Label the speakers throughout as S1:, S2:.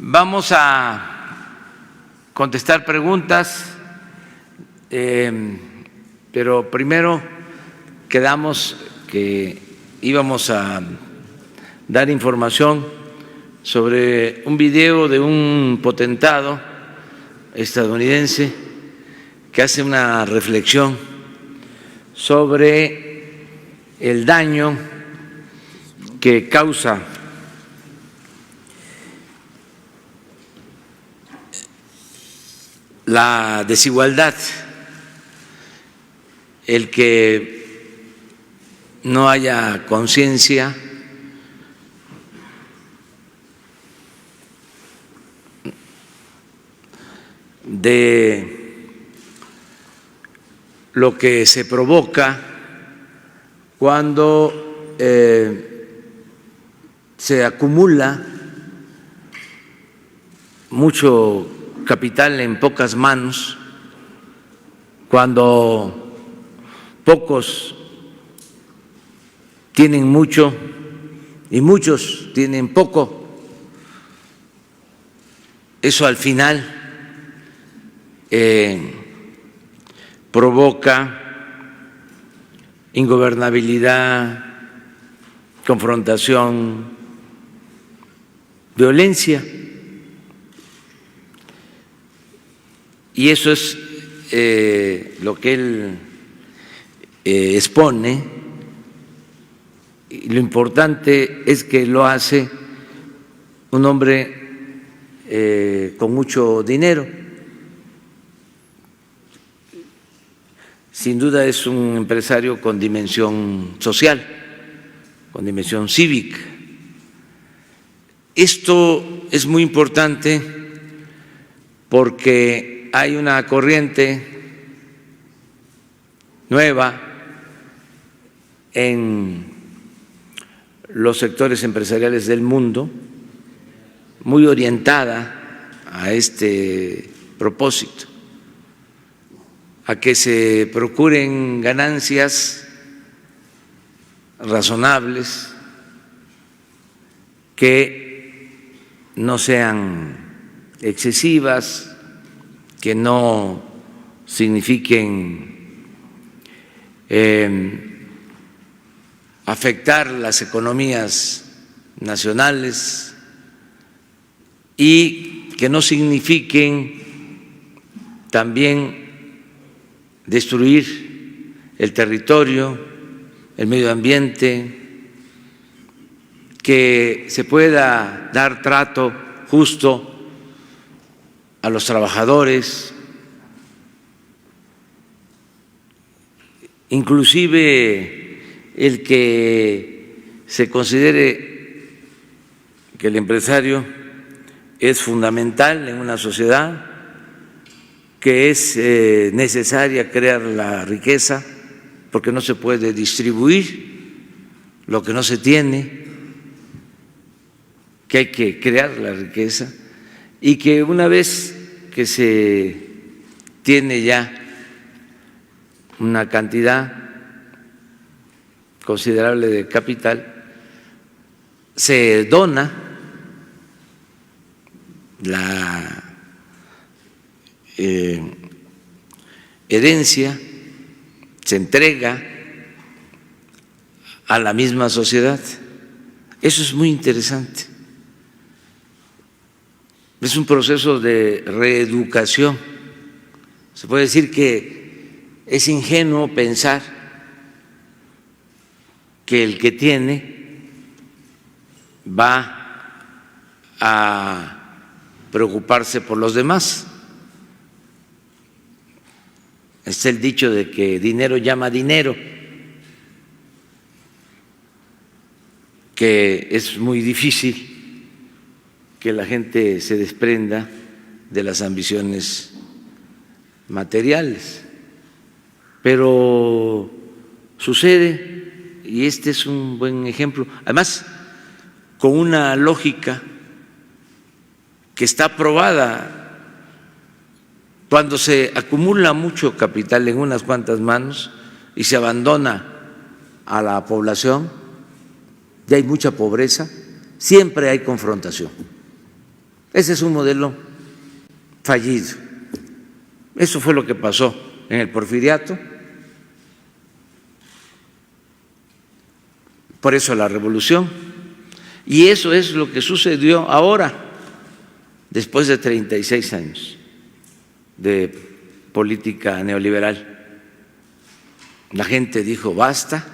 S1: Vamos a contestar preguntas, pero primero quedamos que íbamos a dar información sobre un video de un potentado estadounidense que hace una reflexión sobre el daño que causa la desigualdad, el que no haya conciencia de lo que se provoca cuando se acumula mucho capital en pocas manos, cuando pocos tienen mucho y muchos tienen poco. Eso al final provoca ingobernabilidad, confrontación, violencia. Y eso es lo que él expone, y lo importante es que lo hace un hombre con mucho dinero. Sin duda es un empresario con dimensión social, con dimensión cívica. Esto es muy importante porque hay una corriente nueva en los sectores empresariales del mundo, muy orientada a este propósito, a que se procuren ganancias razonables, que no sean excesivas, que no signifiquen afectar las economías nacionales y que no signifiquen también destruir el territorio, el medio ambiente, que se pueda dar trato justo a los trabajadores, inclusive el que se considere que el empresario es fundamental en una sociedad, que es necesaria crear la riqueza, porque no se puede distribuir lo que no se tiene, que hay que crear la riqueza, y que una vez que se tiene ya una cantidad considerable de capital, se dona la herencia, se entrega a la misma sociedad. Eso es muy interesante. Es un proceso de reeducación. Se puede decir que es ingenuo pensar que el que tiene va a preocuparse por los demás. Está el dicho de que dinero llama dinero, que es muy difícil que la gente se desprenda de las ambiciones materiales, pero sucede, y este es un buen ejemplo, además con una lógica que está probada. Cuando se acumula mucho capital en unas cuantas manos y se abandona a la población, ya hay mucha pobreza, siempre hay confrontación. Ese es un modelo fallido. Eso fue lo que pasó en el Porfiriato. Por eso la revolución. Y eso es lo que sucedió ahora, después de 36 años de política neoliberal. La gente dijo basta,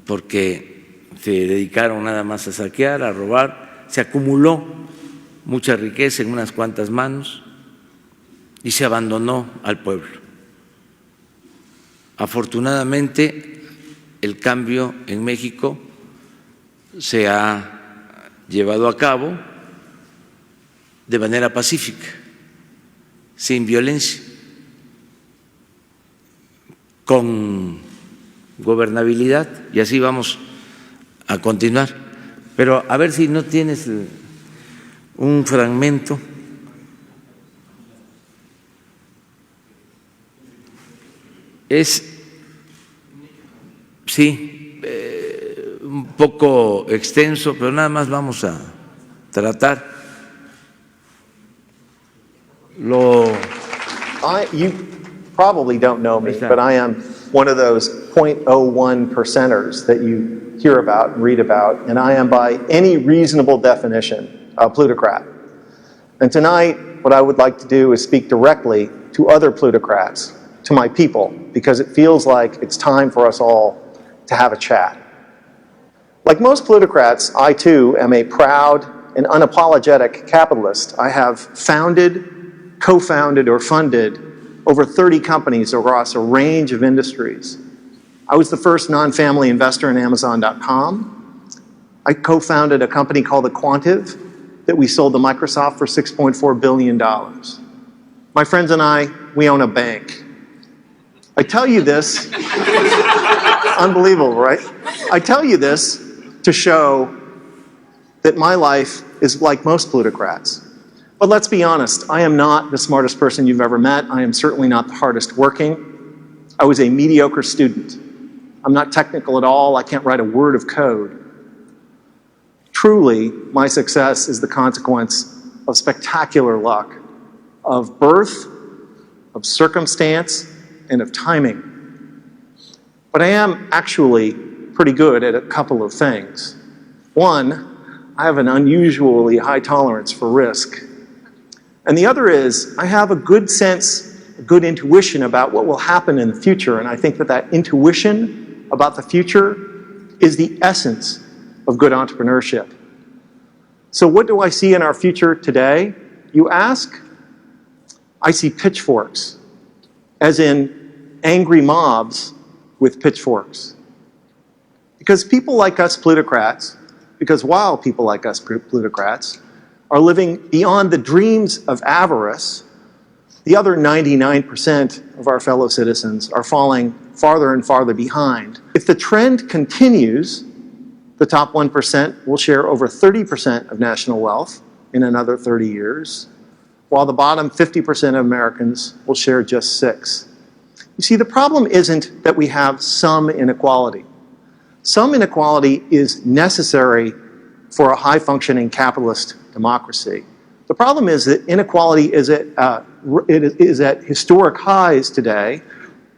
S1: porque se dedicaron nada más a saquear, a robar, se acumuló mucha riqueza en unas cuantas manos y se abandonó al pueblo. Afortunadamente, el cambio en México se ha llevado a cabo de manera pacífica, sin violencia, con gobernabilidad, y así vamos a continuar. Pero a ver si no tienes un fragmento. Es, sí, un poco extenso, pero nada más vamos a tratar
S2: You probably don't know me, but I am one of those 0.01 percenters that you hear about and read about, and I am by any reasonable definition a plutocrat. And tonight, what I would like to do is speak directly to other plutocrats, to my people, because it feels like it's time for us all to have a chat. Like most plutocrats, I too am a proud and unapologetic capitalist. I have founded, co-founded, or funded over 30 companies across a range of industries. I was the first non-family investor in Amazon.com. I co-founded a company called Aquantive that we sold to Microsoft for $6.4 billion. My friends and I, we own a bank. I tell you this, unbelievable, right? I tell you this to show that my life is like most plutocrats. But let's be honest, I am not the smartest person you've ever met. I am certainly not the hardest working. I was a mediocre student. I'm not technical at all. I can't write a word of code. Truly, my success is the consequence of spectacular luck, of birth, of circumstance, and of timing. But I am actually pretty good at a couple of things. One, I have an unusually high tolerance for risk. And the other is, I have a good sense, a good intuition about what will happen in the future, and I think that that intuition about the future is the essence of good entrepreneurship. So what do I see in our future today, you ask? I see pitchforks, as in angry mobs with pitchforks. Because people like us plutocrats, because while people like us plutocrats are living beyond the dreams of avarice, the other 99% of our fellow citizens are falling farther and farther behind. If the trend continues, the top 1% will share over 30% of national wealth in another 30 years, while the bottom 50% of Americans will share just 6%. You see, the problem isn't that we have some inequality. Some inequality is necessary for a high-functioning capitalist democracy. The problem is that inequality is at historic highs today,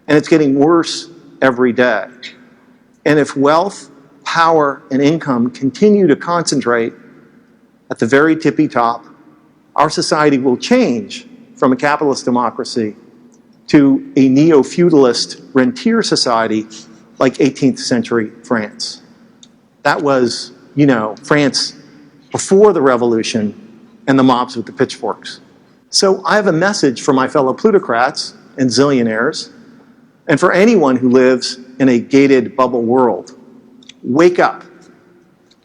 S2: and it's getting worse every day. And if wealth, power, and income continue to concentrate at the very tippy top, our society will change from a capitalist democracy to a neo-feudalist rentier society like 18th century France. That was, you know, France before the revolution and the mobs with the pitchforks. So I have a message for my fellow plutocrats and zillionaires, and for anyone who lives in a gated bubble world. Wake up.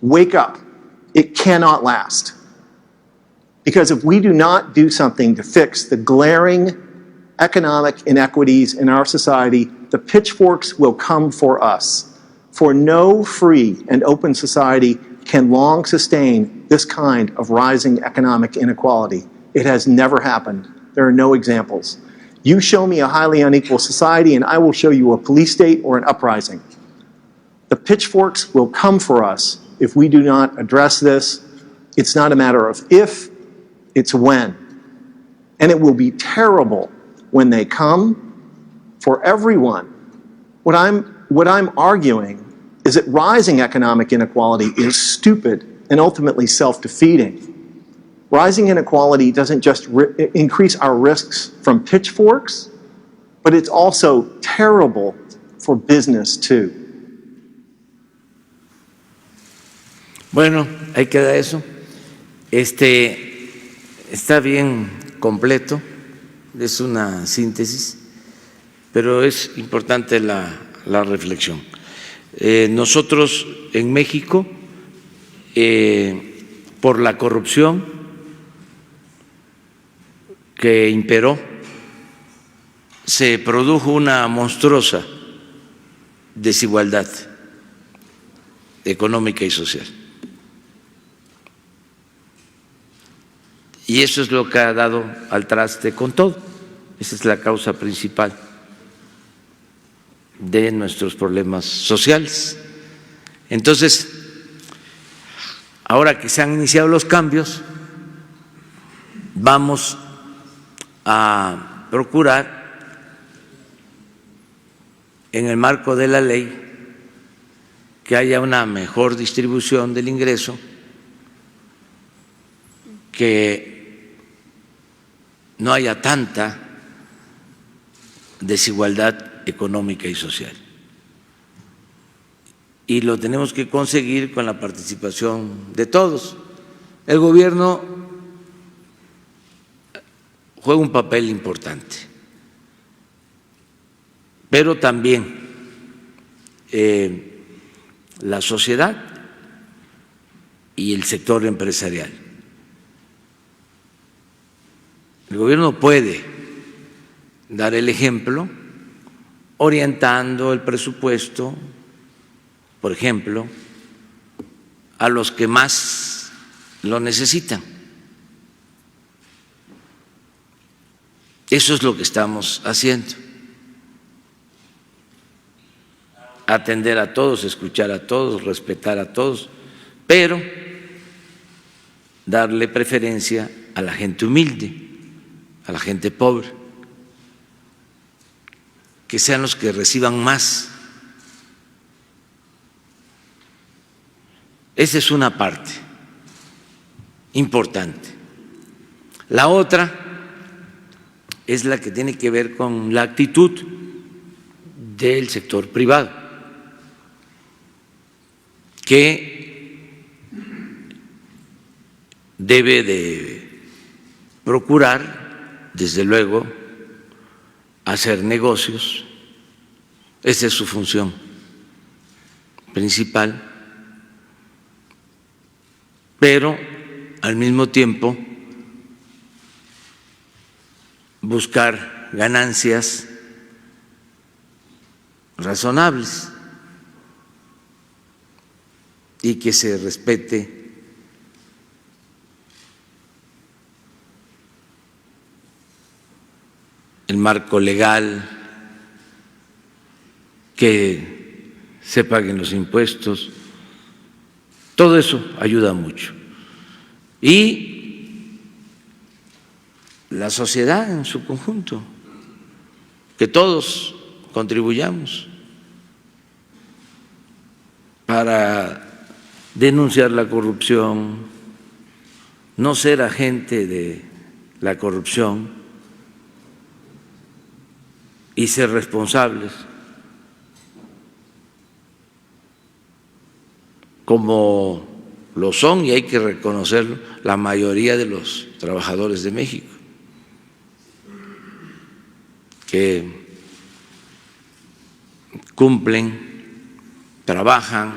S2: Wake up. It cannot last. Because if we do not do something to fix the glaring economic inequities in our society, the pitchforks will come for us. For no free and open society can long sustain this kind of rising economic inequality. It has never happened. There are no examples. You show me a highly unequal society and I will show you a police state or an uprising. The pitchforks will come for us if we do not address this. It's not a matter of if, it's when. And it will be terrible when they come for everyone. What I'm arguing is that rising economic inequality is stupid and ultimately self-defeating. Rising inequality doesn't just increase our risks from pitchforks, but it's also terrible for business too.
S1: Bueno, ahí queda eso. Está bien completo, es una síntesis, pero es importante la reflexión. Nosotros en México, por la corrupción que imperó, se produjo una monstruosa desigualdad económica y social. Y eso es lo que ha dado al traste con todo. Esa es la causa principal de nuestros problemas sociales. Entonces, ahora que se han iniciado los cambios, vamos a procurar, en el marco de la ley, que haya una mejor distribución del ingreso, que no haya tanta desigualdad económica y social. Y lo tenemos que conseguir con la participación de todos. El gobierno juega un papel importante, pero también la sociedad y el sector empresarial. El gobierno puede dar el ejemplo orientando el presupuesto, por ejemplo, a los que más lo necesitan. Eso es lo que estamos haciendo. Atender a todos, escuchar a todos, respetar a todos, pero darle preferencia a la gente humilde, a la gente pobre, que sean los que reciban más. Esa es una parte importante. La otra es la que tiene que ver con la actitud del sector privado, que debe de procurar, desde luego, hacer negocios. Esa es su función principal, pero al mismo tiempo buscar ganancias razonables y que se respete el marco legal, que se paguen los impuestos. Todo eso ayuda mucho. Y la sociedad en su conjunto, que todos contribuyamos para denunciar la corrupción, no ser agente de la corrupción y ser responsables, como lo son, y hay que reconocerlo, la mayoría de los trabajadores de México, que cumplen, trabajan,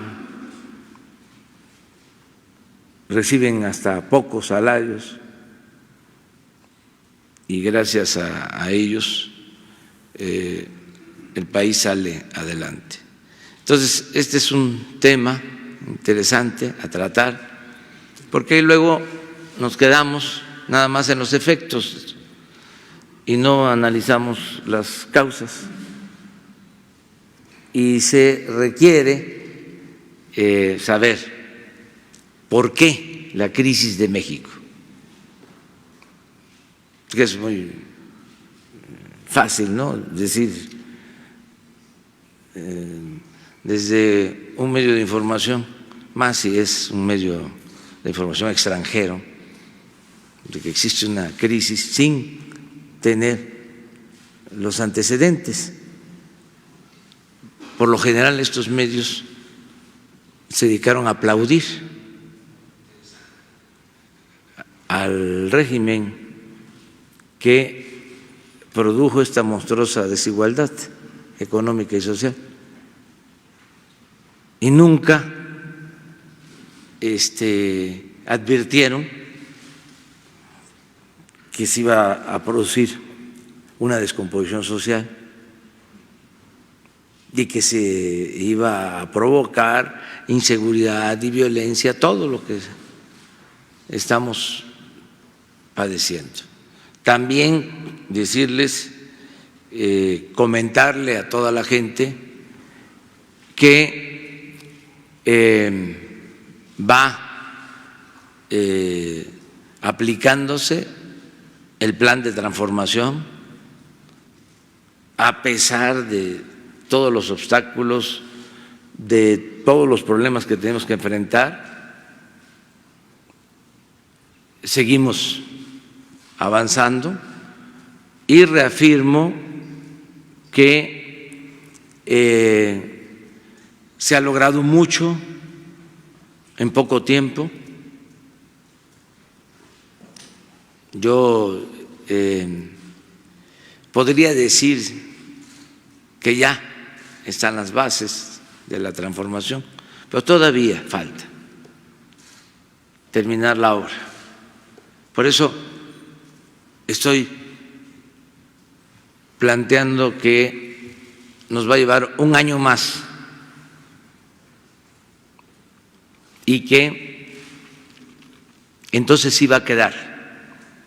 S1: reciben hasta pocos salarios y gracias a ellos el país sale adelante. Entonces, este es un tema interesante a tratar, porque luego nos quedamos nada más en los efectos y no analizamos las causas, y se requiere saber por qué la crisis de México, que es muy fácil, ¿no? Decir, desde un medio de información, más si es un medio de información extranjero, de que existe una crisis sin tener los antecedentes. Por lo general estos medios se dedicaron a aplaudir al régimen que produjo esta monstruosa desigualdad económica y social, y nunca advirtieron que se iba a producir una descomposición social y que se iba a provocar inseguridad y violencia, todo lo que estamos padeciendo. También decirles, comentarle a toda la gente que va aplicándose el plan de transformación a pesar de todos los obstáculos, de todos los problemas que tenemos que enfrentar. Seguimos avanzando y reafirmo que se ha logrado mucho en poco tiempo. Yo podría decir que ya están las bases de la transformación, pero todavía falta terminar la obra. Por eso estoy planteando que nos va a llevar un año más y que entonces sí va a quedar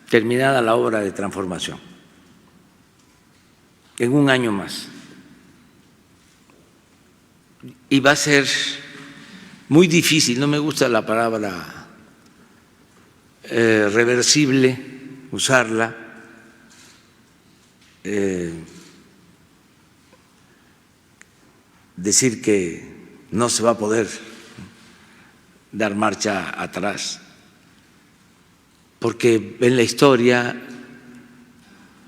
S1: terminada la obra de transformación en un año más. Y va a ser muy difícil, no me gusta la palabra reversible, usarla, decir que no se va a poder dar marcha atrás, porque en la historia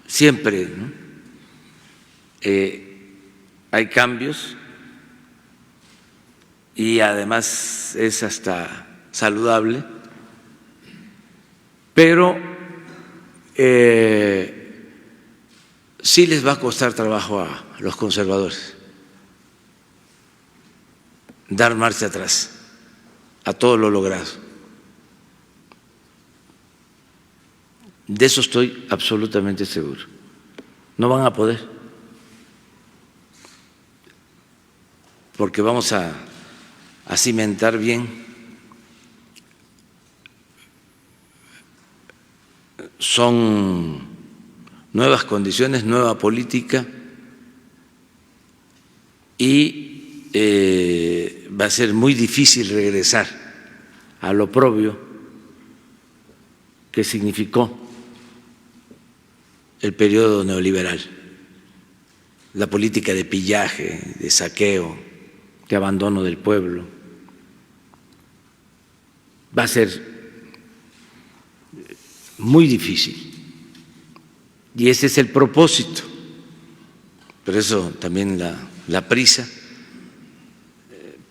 S1: siempre, ¿no?, hay cambios y además es hasta saludable, pero sí les va a costar trabajo a los conservadores dar marcha atrás a todo lo logrado. De eso estoy absolutamente seguro. No van a poder, porque vamos a cimentar bien. Son nuevas condiciones, nueva política, y va a ser muy difícil regresar a lo propio que significó el periodo neoliberal, la política de pillaje, de saqueo, de abandono del pueblo. Va a ser muy difícil y ese es el propósito. Por eso también la prisa.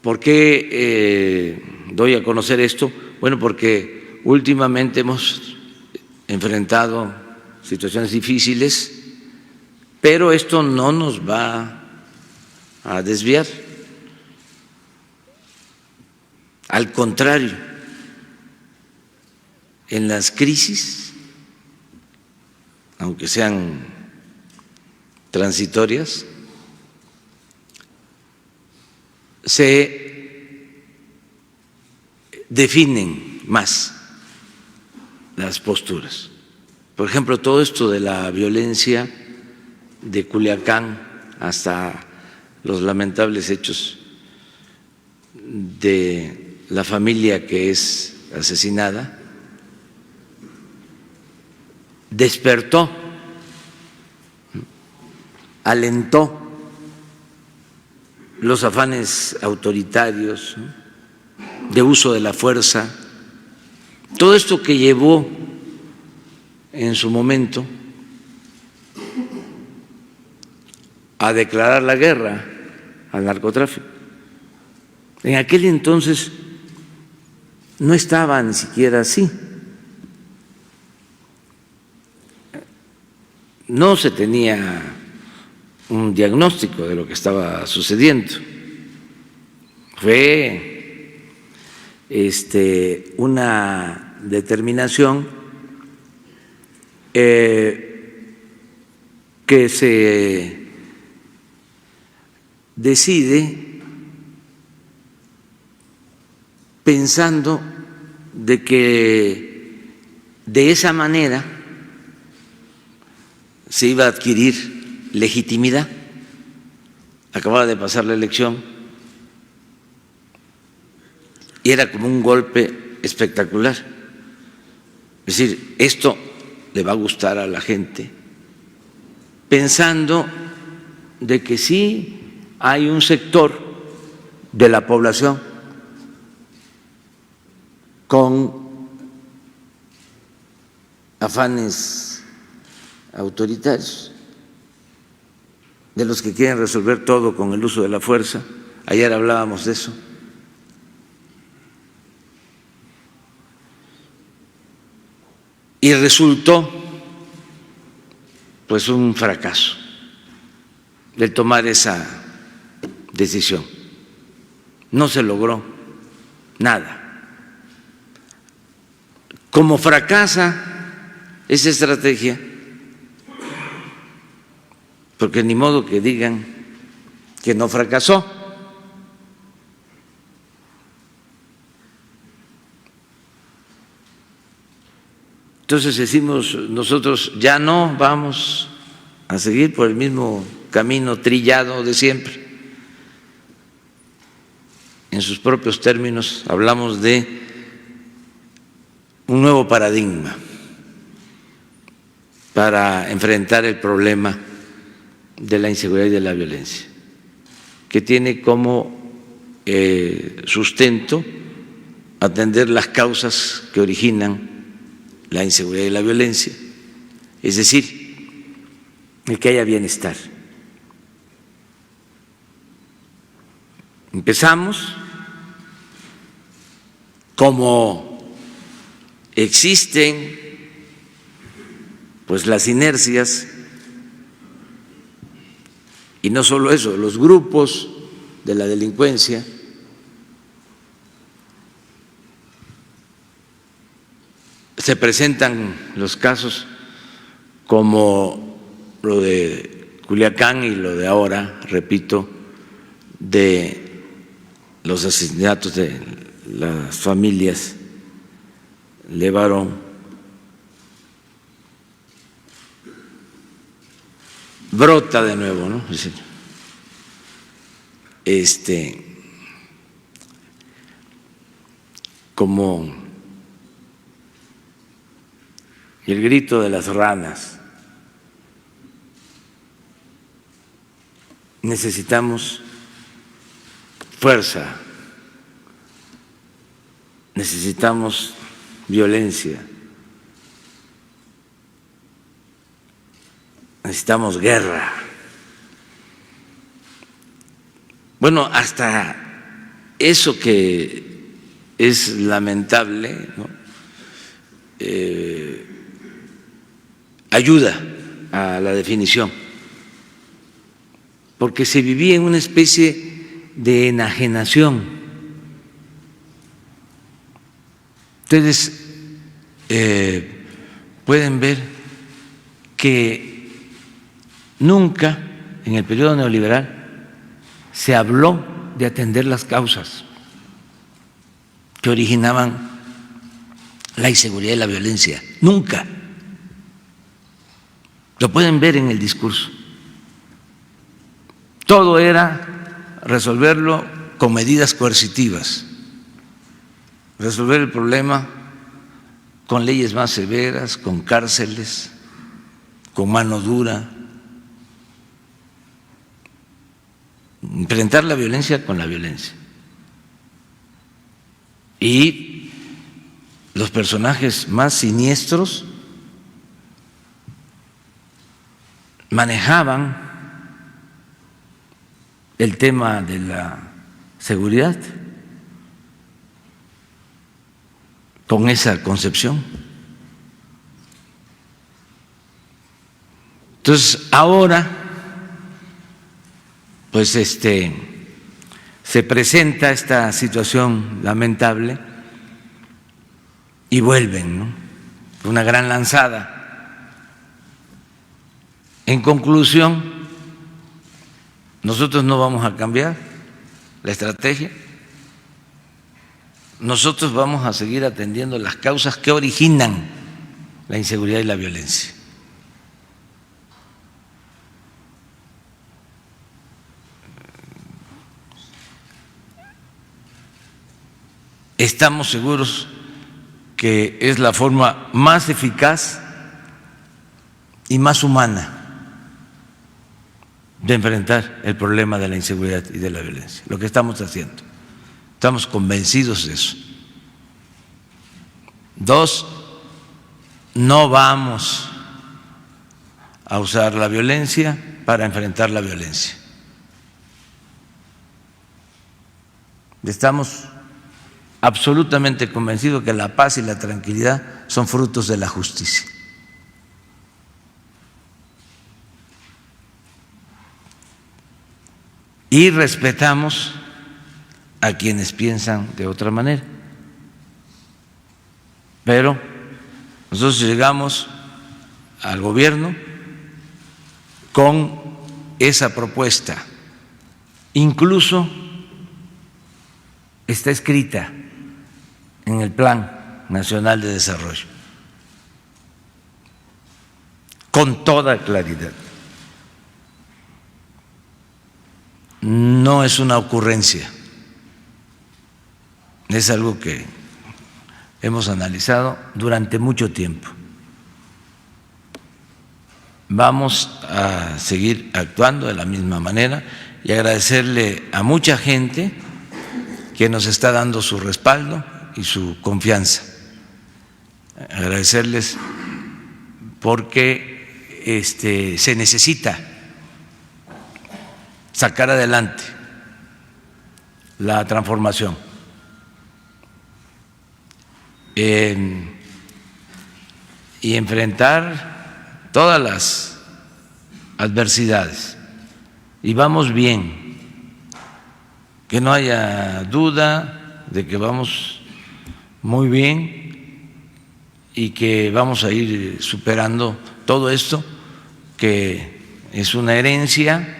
S1: ¿Por qué doy a conocer esto? Bueno, porque últimamente hemos enfrentado situaciones difíciles, pero esto no nos va a desviar. Al contrario, en las crisis, aunque sean transitorias, se definen más las posturas. Por ejemplo, todo esto de la violencia de Culiacán hasta los lamentables hechos de la familia que es asesinada, despertó, alentó los afanes autoritarios, de uso de la fuerza, todo esto que llevó en su momento a declarar la guerra al narcotráfico. En aquel entonces no estaba ni siquiera así. No se tenía un diagnóstico de lo que estaba sucediendo. Fue una determinación que se decide pensando de que de esa manera se iba a adquirir legitimidad. Acababa de pasar la elección y era como un golpe espectacular. Es decir, esto le va a gustar a la gente, pensando de que sí hay un sector de la población con afanes autoritarios, de los que quieren resolver todo con el uso de la fuerza. Ayer hablábamos de eso. Y resultó pues un fracaso el tomar esa decisión. No se logró nada. Como fracasa esa estrategia, porque ni modo que digan que no fracasó. Entonces decimos nosotros, ya no vamos a seguir por el mismo camino trillado de siempre. En sus propios términos hablamos de un nuevo paradigma para enfrentar el problema de la inseguridad y de la violencia, que tiene como sustento atender las causas que originan la inseguridad y la violencia, es decir, el que haya bienestar. Empezamos, como existen pues las inercias, y no solo eso, los grupos de la delincuencia se presentan los casos como lo de Culiacán y lo de ahora, repito, de los asesinatos de las familias Levarón. Brota de nuevo, ¿no? Como el grito de las ranas. Necesitamos fuerza, necesitamos violencia, necesitamos guerra. Bueno, hasta eso que es lamentable, ¿no? Ayuda a la definición, porque se vivía en una especie de enajenación. Ustedes pueden ver que nunca en el periodo neoliberal se habló de atender las causas que originaban la inseguridad y la violencia. Nunca. Lo pueden ver en el discurso. Todo era resolverlo con medidas coercitivas. resolver el problema con leyes más severas, con cárceles, con mano dura, enfrentar la violencia con la violencia. Y los personajes más siniestros manejaban el tema de la seguridad con esa concepción. Entonces, ahora, pues se presenta esta situación lamentable y vuelven, ¿no? Una gran lanzada. En conclusión, nosotros no vamos a cambiar la estrategia. Nosotros vamos a seguir atendiendo las causas que originan la inseguridad y la violencia. Estamos seguros que es la forma más eficaz y más humana de enfrentar el problema de la inseguridad y de la violencia. Lo que estamos haciendo. Estamos convencidos de eso. 2, no vamos a usar la violencia para enfrentar la violencia. Estamos absolutamente convencidos que la paz y la tranquilidad son frutos de la justicia. Y respetamos a quienes piensan de otra manera. Pero nosotros llegamos al gobierno con esa propuesta. Incluso está escrita en el Plan Nacional de Desarrollo, con toda claridad. No es una ocurrencia, es algo que hemos analizado durante mucho tiempo. Vamos a seguir actuando de la misma manera y agradecerle a mucha gente que nos está dando su respaldo y su confianza. Agradecerles porque se necesita sacar adelante la transformación. Y enfrentar todas las adversidades. Y vamos bien, que no haya duda de que vamos muy bien y que vamos a ir superando todo esto, que es una herencia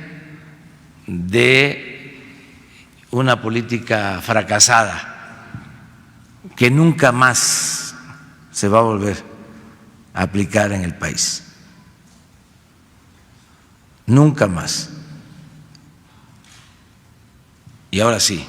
S1: de una política fracasada que nunca más se va a volver a aplicar en el país. Nunca más. Y ahora sí.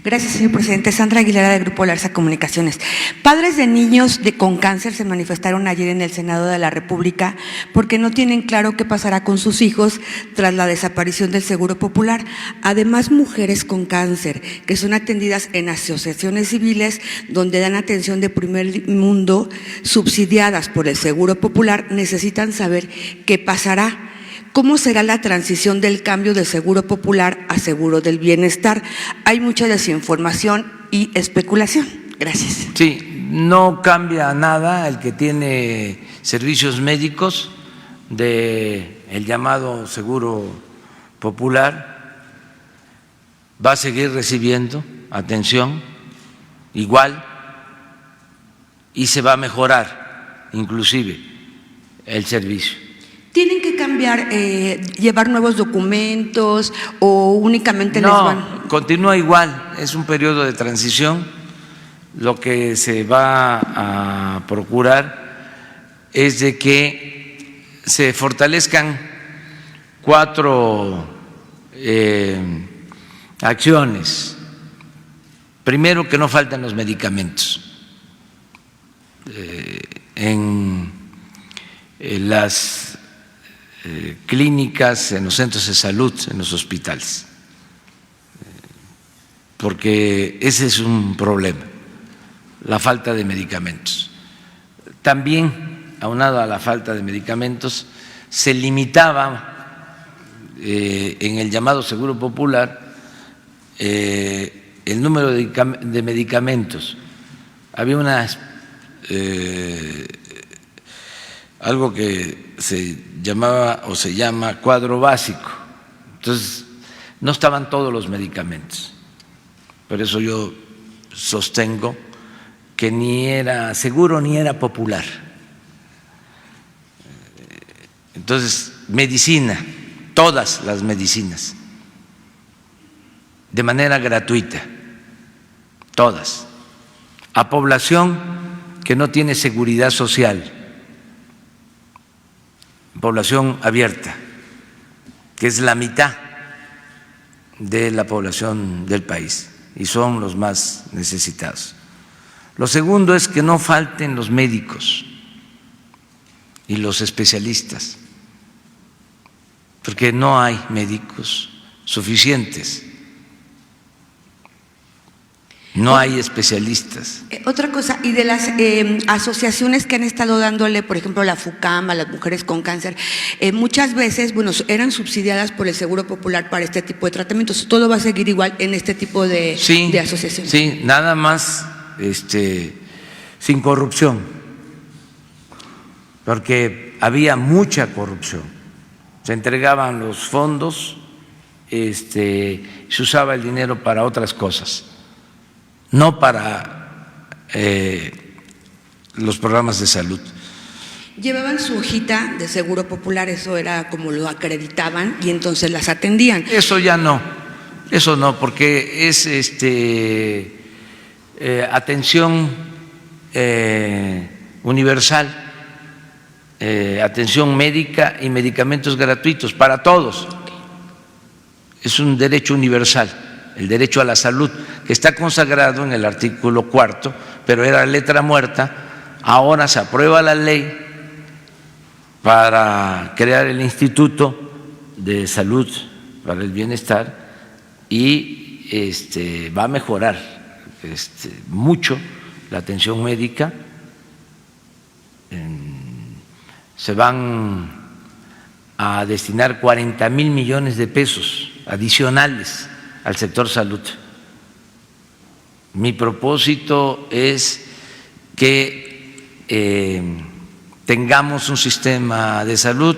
S3: Gracias, señor presidente. Sandra Aguilera, de Grupo Larsa Comunicaciones. Padres de niños con cáncer se manifestaron ayer en el Senado de la República porque no tienen claro qué pasará con sus hijos tras la desaparición del Seguro Popular. Además, mujeres con cáncer que son atendidas en asociaciones civiles donde dan atención de primer mundo subsidiadas por el Seguro Popular necesitan saber qué pasará. ¿Cómo será la transición del cambio de Seguro Popular a Seguro del Bienestar? Hay mucha desinformación y especulación. Gracias.
S1: Sí, no cambia nada el que tiene servicios médicos del llamado Seguro Popular. Va a seguir recibiendo atención igual y se va a mejorar inclusive el servicio.
S3: ¿Tienen que cambiar, llevar nuevos documentos o únicamente les van?
S1: No, continúa igual, es un periodo de transición. Lo que se va a procurar es de que se fortalezcan 4 acciones. Primero, que no falten los medicamentos en las clínicas, en los centros de salud, en los hospitales, porque ese es un problema, la falta de medicamentos. También, aunado a la falta de medicamentos, se limitaba en el llamado Seguro Popular el número de medicamentos. Había algo que se llamaba o se llama cuadro básico. Entonces, no estaban todos los medicamentos. Por eso yo sostengo que ni era seguro ni era popular. Entonces, medicina, todas las medicinas, de manera gratuita, todas, a población que no tiene seguridad social, población abierta, que es la mitad de la población del país y son los más necesitados. Lo segundo es que no falten los médicos y los especialistas, porque no hay médicos suficientes. No hay especialistas.
S3: Otra cosa, y de las asociaciones que han estado dándole, por ejemplo, la FUCAM a las mujeres con cáncer, muchas veces, bueno, eran subsidiadas por el Seguro Popular para este tipo de tratamientos. ¿Todo va a seguir igual en este tipo de asociaciones?
S1: Sí, nada más sin corrupción, porque había mucha corrupción. Se entregaban los fondos, se usaba el dinero para otras cosas, no para los programas de salud.
S3: Llevaban su hojita de Seguro Popular, eso era como lo acreditaban y entonces las atendían.
S1: Eso ya no, eso no, porque es atención universal, atención médica y medicamentos gratuitos para todos. Es un derecho universal, el derecho a la salud, que está consagrado en el artículo 4º, pero era letra muerta. Ahora se aprueba la ley para crear el Instituto de Salud para el Bienestar y va a mejorar mucho la atención médica. Se van a destinar 40,000 millones de pesos adicionales al sector salud. Mi propósito es que tengamos un sistema de salud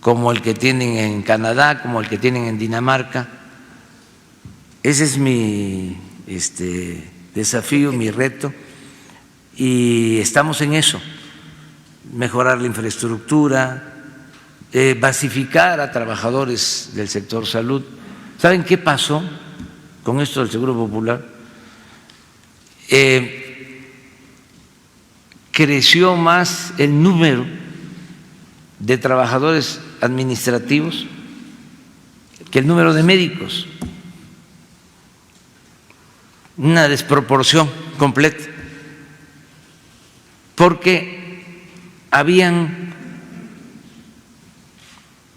S1: como el que tienen en Canadá, como el que tienen en Dinamarca. Ese es mi desafío, mi reto, y estamos en eso: mejorar la infraestructura, basificar a trabajadores del sector salud. ¿Saben qué pasó con esto del Seguro Popular? Creció más el número de trabajadores administrativos que el número de médicos. Una desproporción completa, porque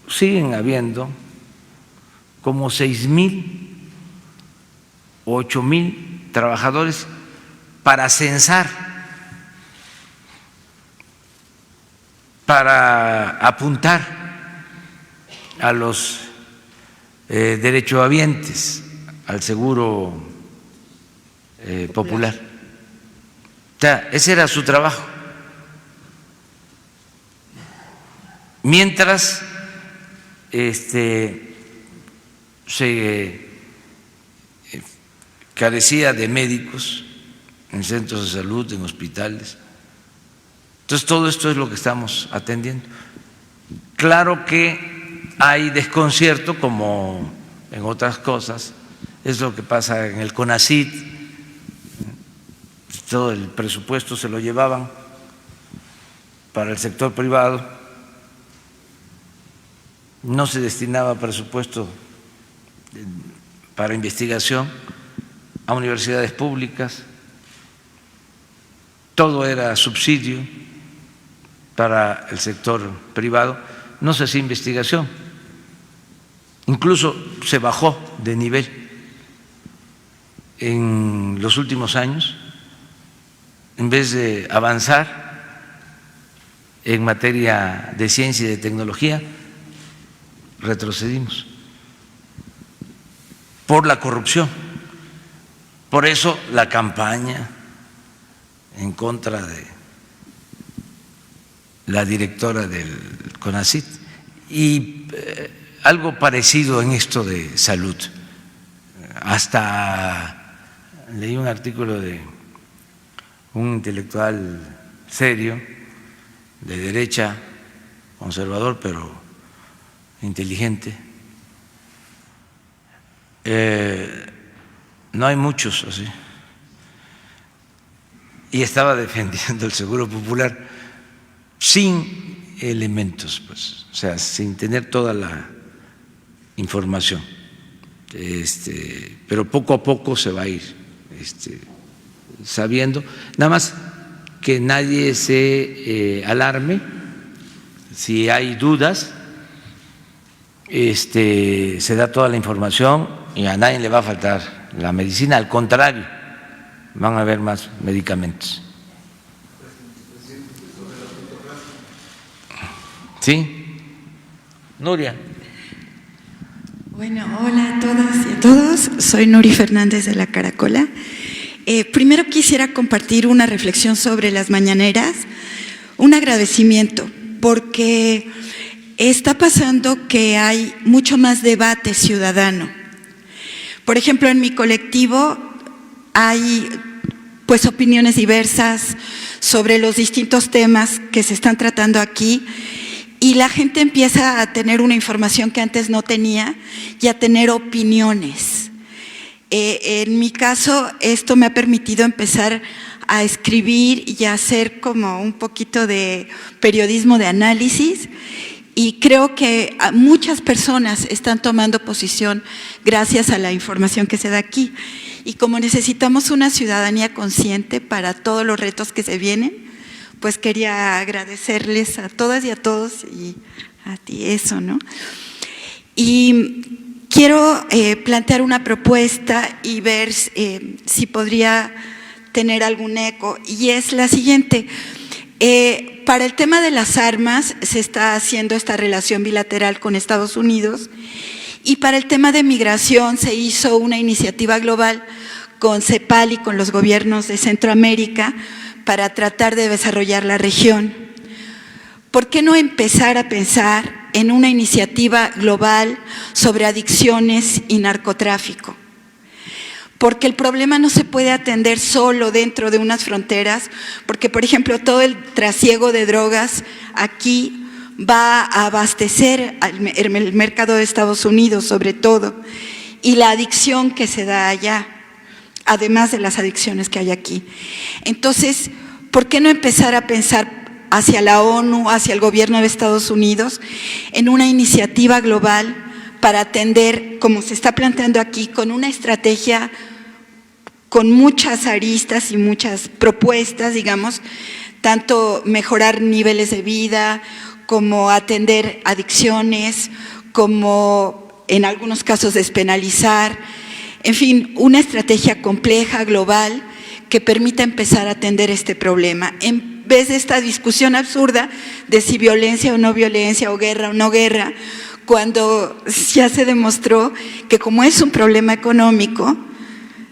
S1: siguen habiendo como 6,000 o 8,000 trabajadores para censar, para apuntar a los derechohabientes al Seguro Popular. O sea, ese era su trabajo. Mientras se carecía de médicos en centros de salud, en hospitales. Entonces, todo esto es lo que estamos atendiendo. Claro que hay desconcierto, como en otras cosas, es lo que pasa en el CONACYT. Todo el presupuesto se lo llevaban para el sector privado, no se destinaba presupuesto para investigación a universidades públicas, todo era subsidio para el sector privado, no se hacía investigación, incluso se bajó de nivel en los últimos años, en vez de avanzar en materia de ciencia y de tecnología, retrocedimos por la corrupción. Por eso la campaña en contra de la directora del CONACYT y algo parecido en esto de salud. Hasta leí un artículo de un intelectual serio, de derecha, conservador, pero inteligente. No hay muchos así. Y estaba defendiendo el Seguro Popular sin elementos, pues, o sea, sin tener toda la información. Pero poco a poco se va a ir sabiendo. Nada más que nadie se alarme. Si hay dudas, se da toda la información y a nadie le va a faltar la medicina. Al contrario, van a haber más medicamentos. ¿Sí? Nuria.
S4: Bueno, hola a todas y a todos. Soy Nuri Fernández de La Caracola. Primero quisiera compartir una reflexión sobre las mañaneras, un agradecimiento, porque está pasando que hay mucho más debate ciudadano. Por ejemplo, en mi colectivo hay pues opiniones diversas sobre los distintos temas que se están tratando aquí y la gente empieza a tener una información que antes no tenía y a tener opiniones. En mi caso, esto me ha permitido empezar a escribir y a hacer como un poquito de periodismo de análisis y creo que muchas personas están tomando posición gracias a la información que se da aquí. Y como necesitamos una ciudadanía consciente para todos los retos que se vienen, pues quería agradecerles a todas y a todos y a ti eso, ¿no? Y quiero plantear una propuesta y ver si podría tener algún eco, y es la siguiente. Para el tema de las armas se está haciendo esta relación bilateral con Estados Unidos y para el tema de migración se hizo una iniciativa global con CEPAL y con los gobiernos de Centroamérica para tratar de desarrollar la región. ¿Por qué no empezar a pensar en una iniciativa global sobre adicciones y narcotráfico? Porque el problema no se puede atender solo dentro de unas fronteras, porque, por ejemplo, todo el trasiego de drogas aquí va a abastecer el mercado de Estados Unidos, sobre todo, y la adicción que se da allá, además de las adicciones que hay aquí. Entonces, ¿por qué no empezar a pensar hacia la ONU, hacia el gobierno de Estados Unidos, en una iniciativa global para atender, como se está planteando aquí, con una estrategia con muchas aristas y muchas propuestas, digamos, tanto mejorar niveles de vida, como atender adicciones, como en algunos casos despenalizar, en fin, una estrategia compleja, global, que permita empezar a atender este problema, en vez de esta discusión absurda de si violencia o no violencia, o guerra o no guerra, cuando ya se demostró que como es un problema económico,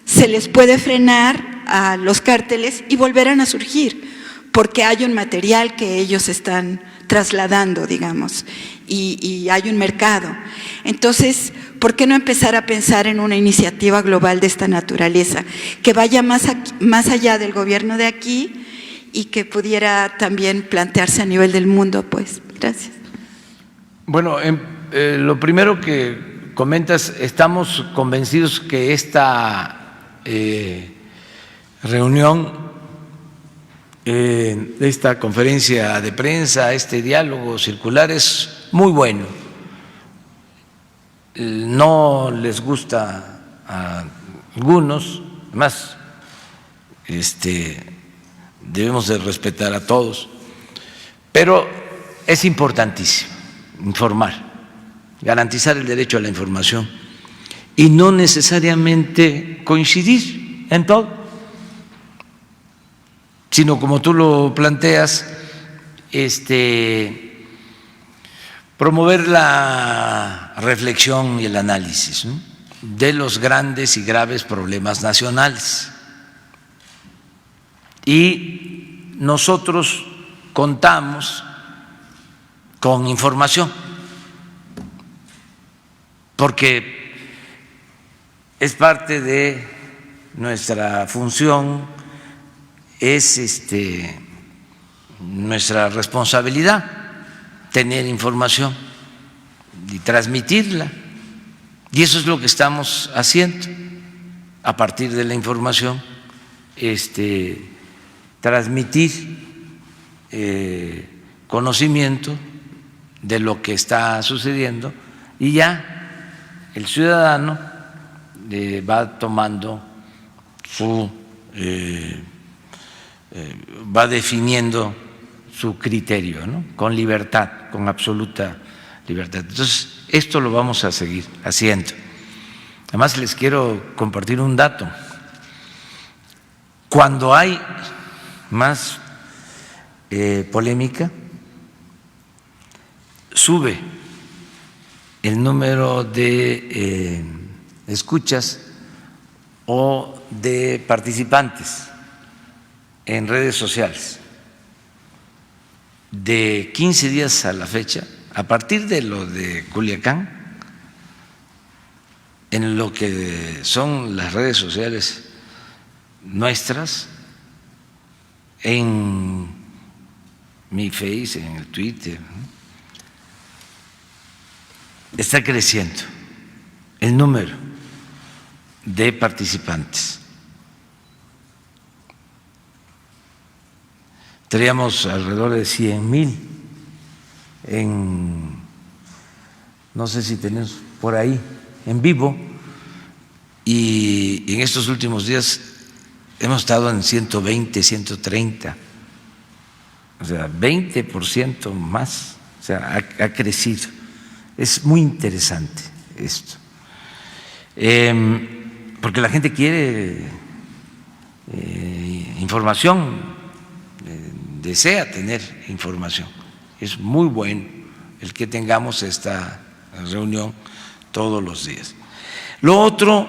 S4: se les puede frenar a los cárteles y volverán a surgir, porque hay un material que ellos están trasladando, digamos, y hay un mercado. Entonces, ¿por qué no empezar a pensar en una iniciativa global de esta naturaleza, que vaya más allá del gobierno de aquí y que pudiera también plantearse a nivel del mundo? Pues, gracias.
S1: Bueno, lo primero que comentas, estamos convencidos que esta reunión, esta conferencia de prensa, este diálogo circular es muy bueno. no les gusta a algunos, además debemos de respetar a todos, pero es importantísimo informar, garantizar el derecho a la información y no necesariamente coincidir en todo, sino como tú lo planteas, promover la reflexión y el análisis, ¿no?, de los grandes y graves problemas nacionales. Y nosotros contamos con información, porque es parte de nuestra función, es nuestra responsabilidad tener información y transmitirla. Y eso es lo que estamos haciendo a partir de la información, transmitir conocimiento de lo que está sucediendo, y ya el ciudadano va tomando va definiendo su criterio, ¿no?, con libertad, con absoluta libertad. Entonces, esto lo vamos a seguir haciendo. Además, les quiero compartir un dato. Cuando hay más polémica, sube el número de escuchas o de participantes en redes sociales. De 15 días a la fecha, a partir de lo de Culiacán, en lo que son las redes sociales nuestras, en mi Face, en el Twitter, está creciendo el número de participantes. Teníamos alrededor de 100,000 en, no sé si tenemos por ahí, en vivo, y en estos últimos días hemos estado en 120, 130, o sea, 20% más, o sea, ha crecido. Es muy interesante esto, porque la gente quiere información, desea tener información. Es muy bueno el que tengamos esta reunión todos los días. Lo otro,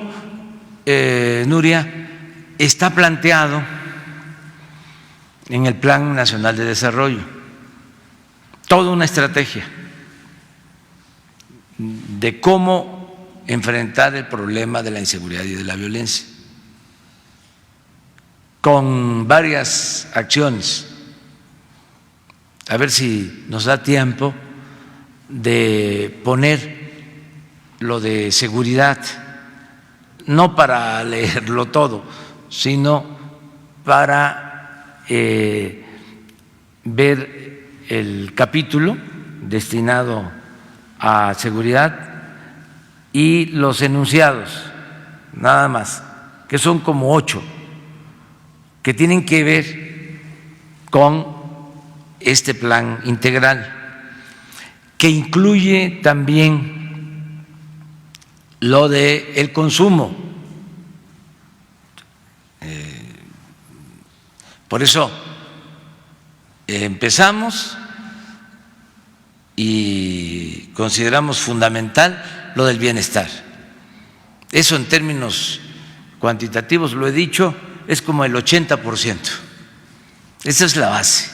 S1: Nuria, está planteado en el Plan Nacional de Desarrollo, toda una estrategia de cómo enfrentar el problema de la inseguridad y de la violencia, con varias acciones. A ver si nos da tiempo de poner lo de seguridad, no para leerlo todo, sino para ver el capítulo destinado a seguridad y los enunciados, nada más, que son como 8, que tienen que ver con este plan integral, que incluye también lo de el consumo. Por eso empezamos y consideramos fundamental lo del bienestar. Eso en términos cuantitativos, lo he dicho, es como el 80%. Esa es la base.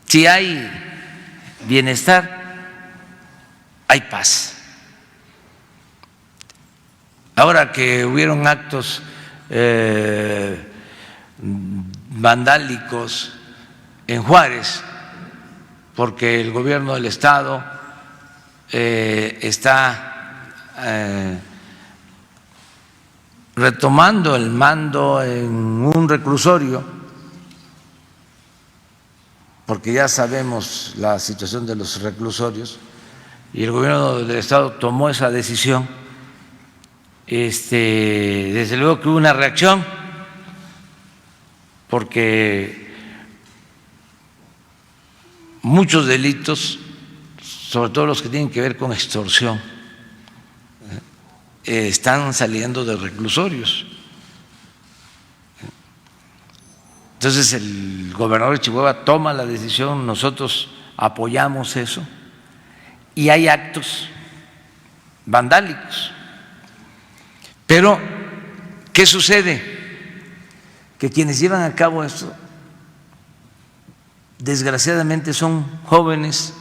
S1: Si hay bienestar, hay paz. Ahora que hubieron actos vandálicos en Juárez, porque el gobierno del Estado está retomando el mando en un reclusorio, porque ya sabemos la situación de los reclusorios, y el gobierno del Estado tomó esa decisión, desde luego que hubo una reacción, porque muchos delitos, sobre todo los que tienen que ver con extorsión, están saliendo de reclusorios. Entonces el gobernador de Chihuahua toma la decisión, nosotros apoyamos eso, y hay actos vandálicos. Pero, ¿qué sucede? Que quienes llevan a cabo esto, desgraciadamente, son jóvenes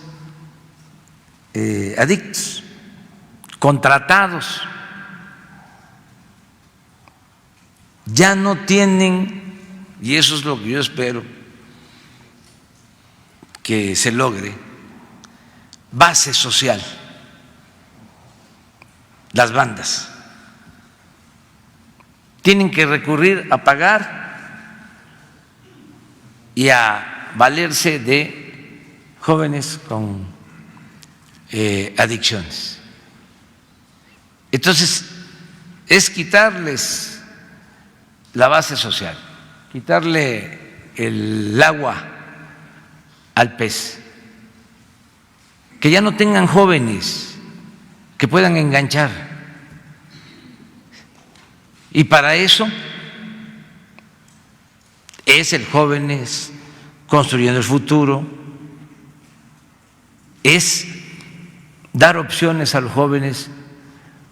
S1: adictos, contratados, ya no tienen, y eso es lo que yo espero que se logre, base social, las bandas. Tienen que recurrir a pagar y a valerse de jóvenes con adicciones. Entonces, es quitarles la base social, quitarle el agua al pez, que ya no tengan jóvenes que puedan enganchar. Y para eso es el Jóvenes Construyendo el Futuro, es dar opciones a los jóvenes,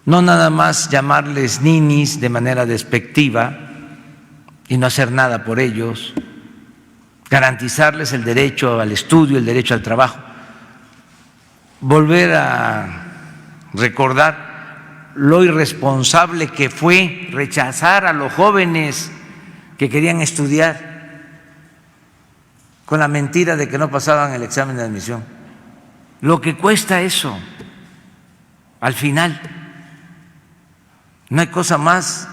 S1: no nada más llamarles ninis de manera despectiva y no hacer nada por ellos, garantizarles el derecho al estudio, el derecho al trabajo, volver a recordar lo irresponsable que fue rechazar a los jóvenes que querían estudiar con la mentira de que no pasaban el examen de admisión. Lo que cuesta eso, al final, no hay cosa más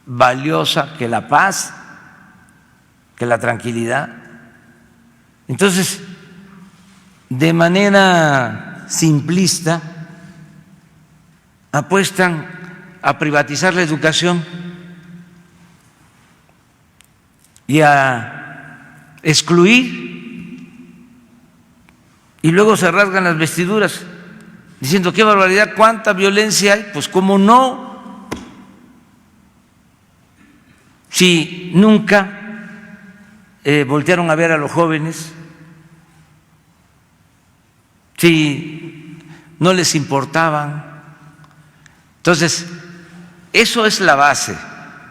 S1: valiosa que la paz, que la tranquilidad. Entonces, de manera simplista, apuestan a privatizar la educación y a excluir, y luego se rasgan las vestiduras diciendo qué barbaridad, cuánta violencia hay. Pues cómo no, si nunca voltearon a ver a los jóvenes, si no les importaban. Entonces, eso es la base,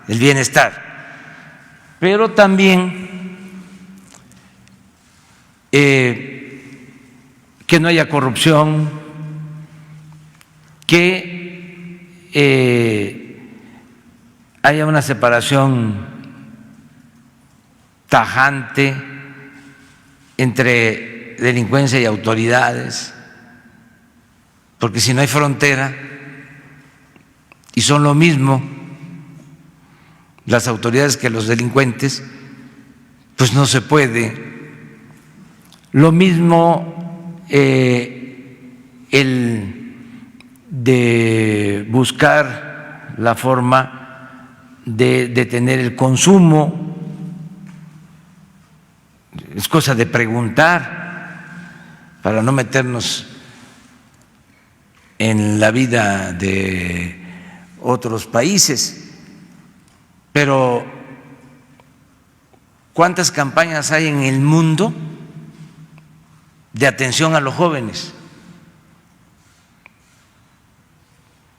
S1: el bienestar. Pero también que no haya corrupción, que haya una separación tajante entre delincuencia y autoridades, porque si no hay frontera y son lo mismo las autoridades que los delincuentes, pues no se puede. Lo mismo el de buscar la forma de detener el consumo, es cosa de preguntar para no meternos en la vida de otros países, pero ¿cuántas campañas hay en el mundo de atención a los jóvenes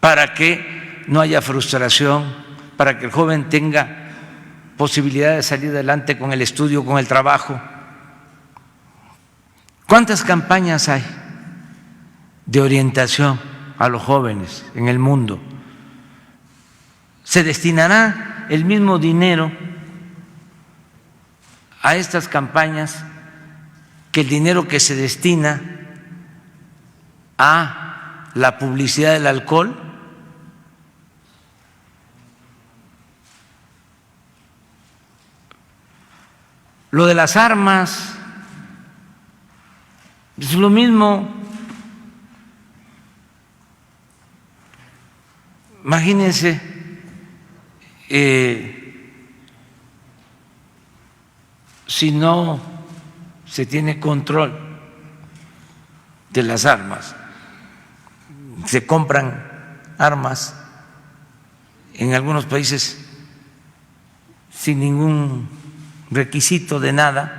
S1: para que no haya frustración, para que el joven tenga posibilidad de salir adelante con el estudio, con el trabajo? ¿Cuántas campañas hay de orientación a los jóvenes en el mundo? ¿Se destinará el mismo dinero a estas campañas que el dinero que se destina a la publicidad del alcohol? Lo de las armas es lo mismo. imagínense, si no se tiene control de las armas, se compran armas en algunos países sin ningún requisito de nada,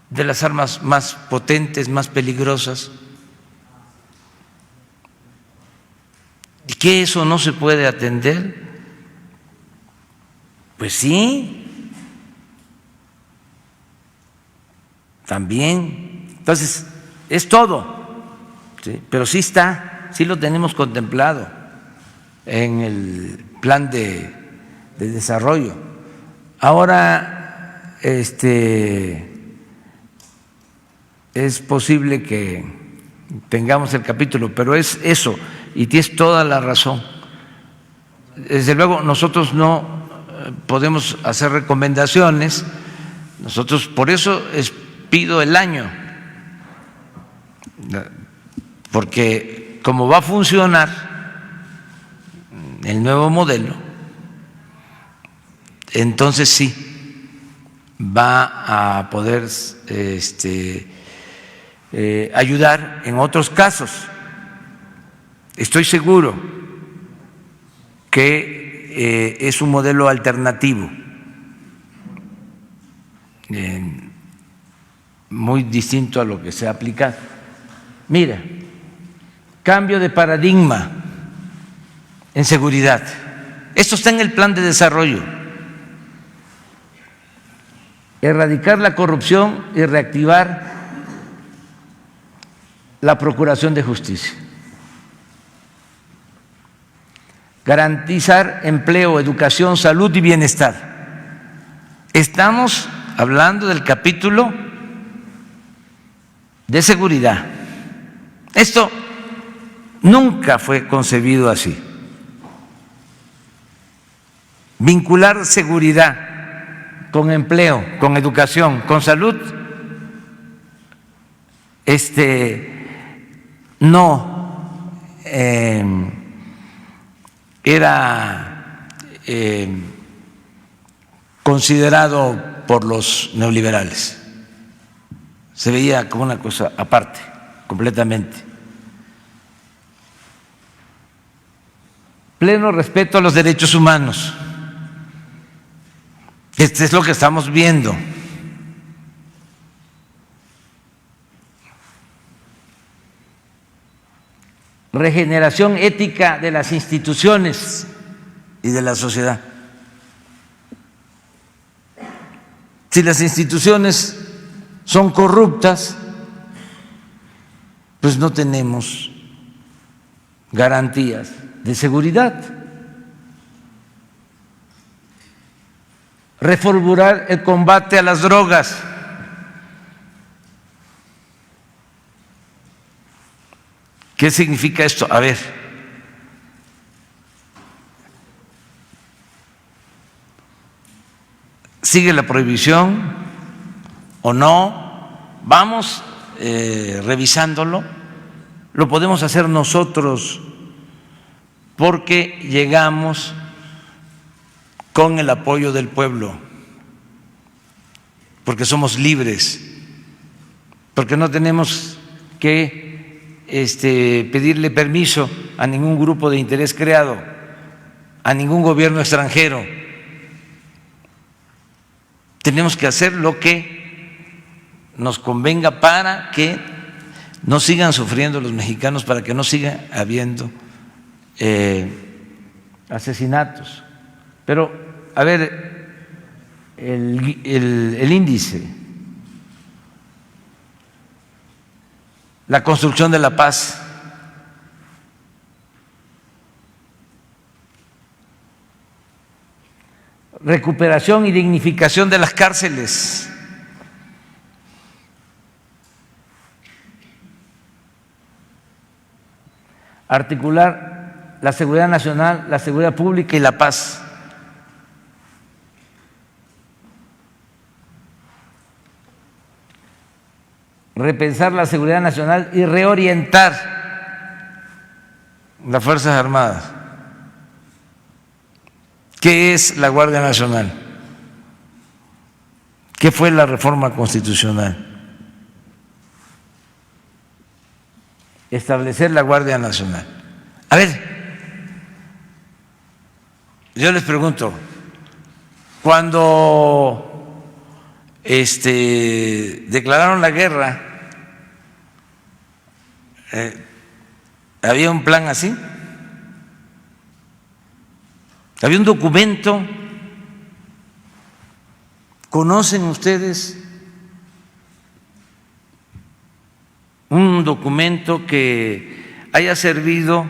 S1: de las armas más potentes, más peligrosas, y que eso no se puede atender. Pues sí, también. Entonces, es todo, ¿sí? Pero sí está, sí lo tenemos contemplado en el plan de desarrollo. Ahora, es posible que tengamos el capítulo, pero es eso, y tienes toda la razón. Desde luego, nosotros no podemos hacer recomendaciones, nosotros por eso pido el año, porque como va a funcionar el nuevo modelo, entonces sí va a poder ayudar en otros casos. Estoy seguro que es un modelo alternativo, muy distinto a lo que se ha aplicado. Mira, cambio de paradigma en seguridad. Esto está en el plan de desarrollo. Erradicar la corrupción y reactivar la procuración de justicia. Garantizar empleo, educación, salud y bienestar. Estamos hablando del capítulo de seguridad. Esto nunca fue concebido así. Vincular seguridad con empleo, con educación, con salud, no era considerado por los neoliberales, se veía como una cosa aparte, completamente. Pleno respeto a los derechos humanos. Este es lo que estamos viendo. Regeneración ética de las instituciones y de la sociedad. Si las instituciones son corruptas, pues no tenemos garantías de seguridad. Reformular el combate a las drogas. ¿Qué significa esto? A ver, ¿sigue la prohibición o no? Vamos revisándolo. Lo podemos hacer nosotros porque llegamos con el apoyo del pueblo, porque somos libres, porque no tenemos que pedirle permiso a ningún grupo de interés creado, a ningún gobierno extranjero. Tenemos que hacer lo que nos convenga para que no sigan sufriendo los mexicanos, para que no siga habiendo asesinatos. Pero, a ver, el índice, la construcción de la paz, recuperación y dignificación de las cárceles, articular la seguridad nacional, la seguridad pública y la paz. Repensar la seguridad nacional y reorientar las Fuerzas Armadas. ¿Qué es la Guardia Nacional? ¿Qué fue la reforma constitucional? Establecer la Guardia Nacional. A ver, yo les pregunto, cuando declararon la guerra, ¿había un plan así? ¿Había un documento? ¿Conocen ustedes un documento que haya servido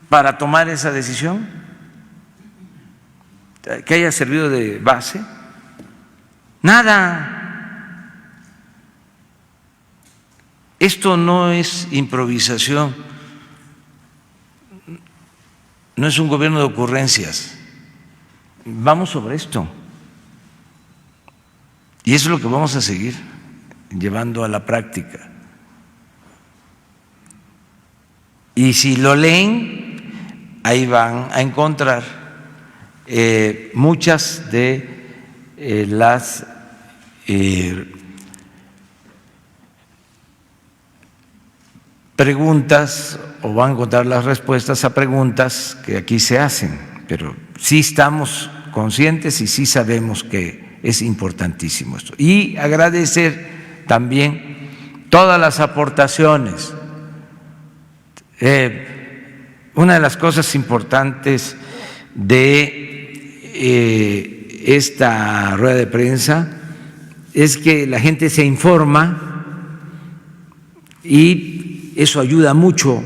S1: para tomar esa decisión? ¿Que haya servido de base? Nada. Esto no es improvisación, no es un gobierno de ocurrencias. Vamos sobre esto. Y eso es lo que vamos a seguir llevando a la práctica. Y si lo leen, ahí van a encontrar muchas de las preguntas, o van a encontrar las respuestas a preguntas que aquí se hacen, pero sí estamos conscientes y sí sabemos que es importantísimo esto. Y agradecer también todas las aportaciones. Una de las cosas importantes de esta rueda de prensa es que la gente se informa y eso ayuda mucho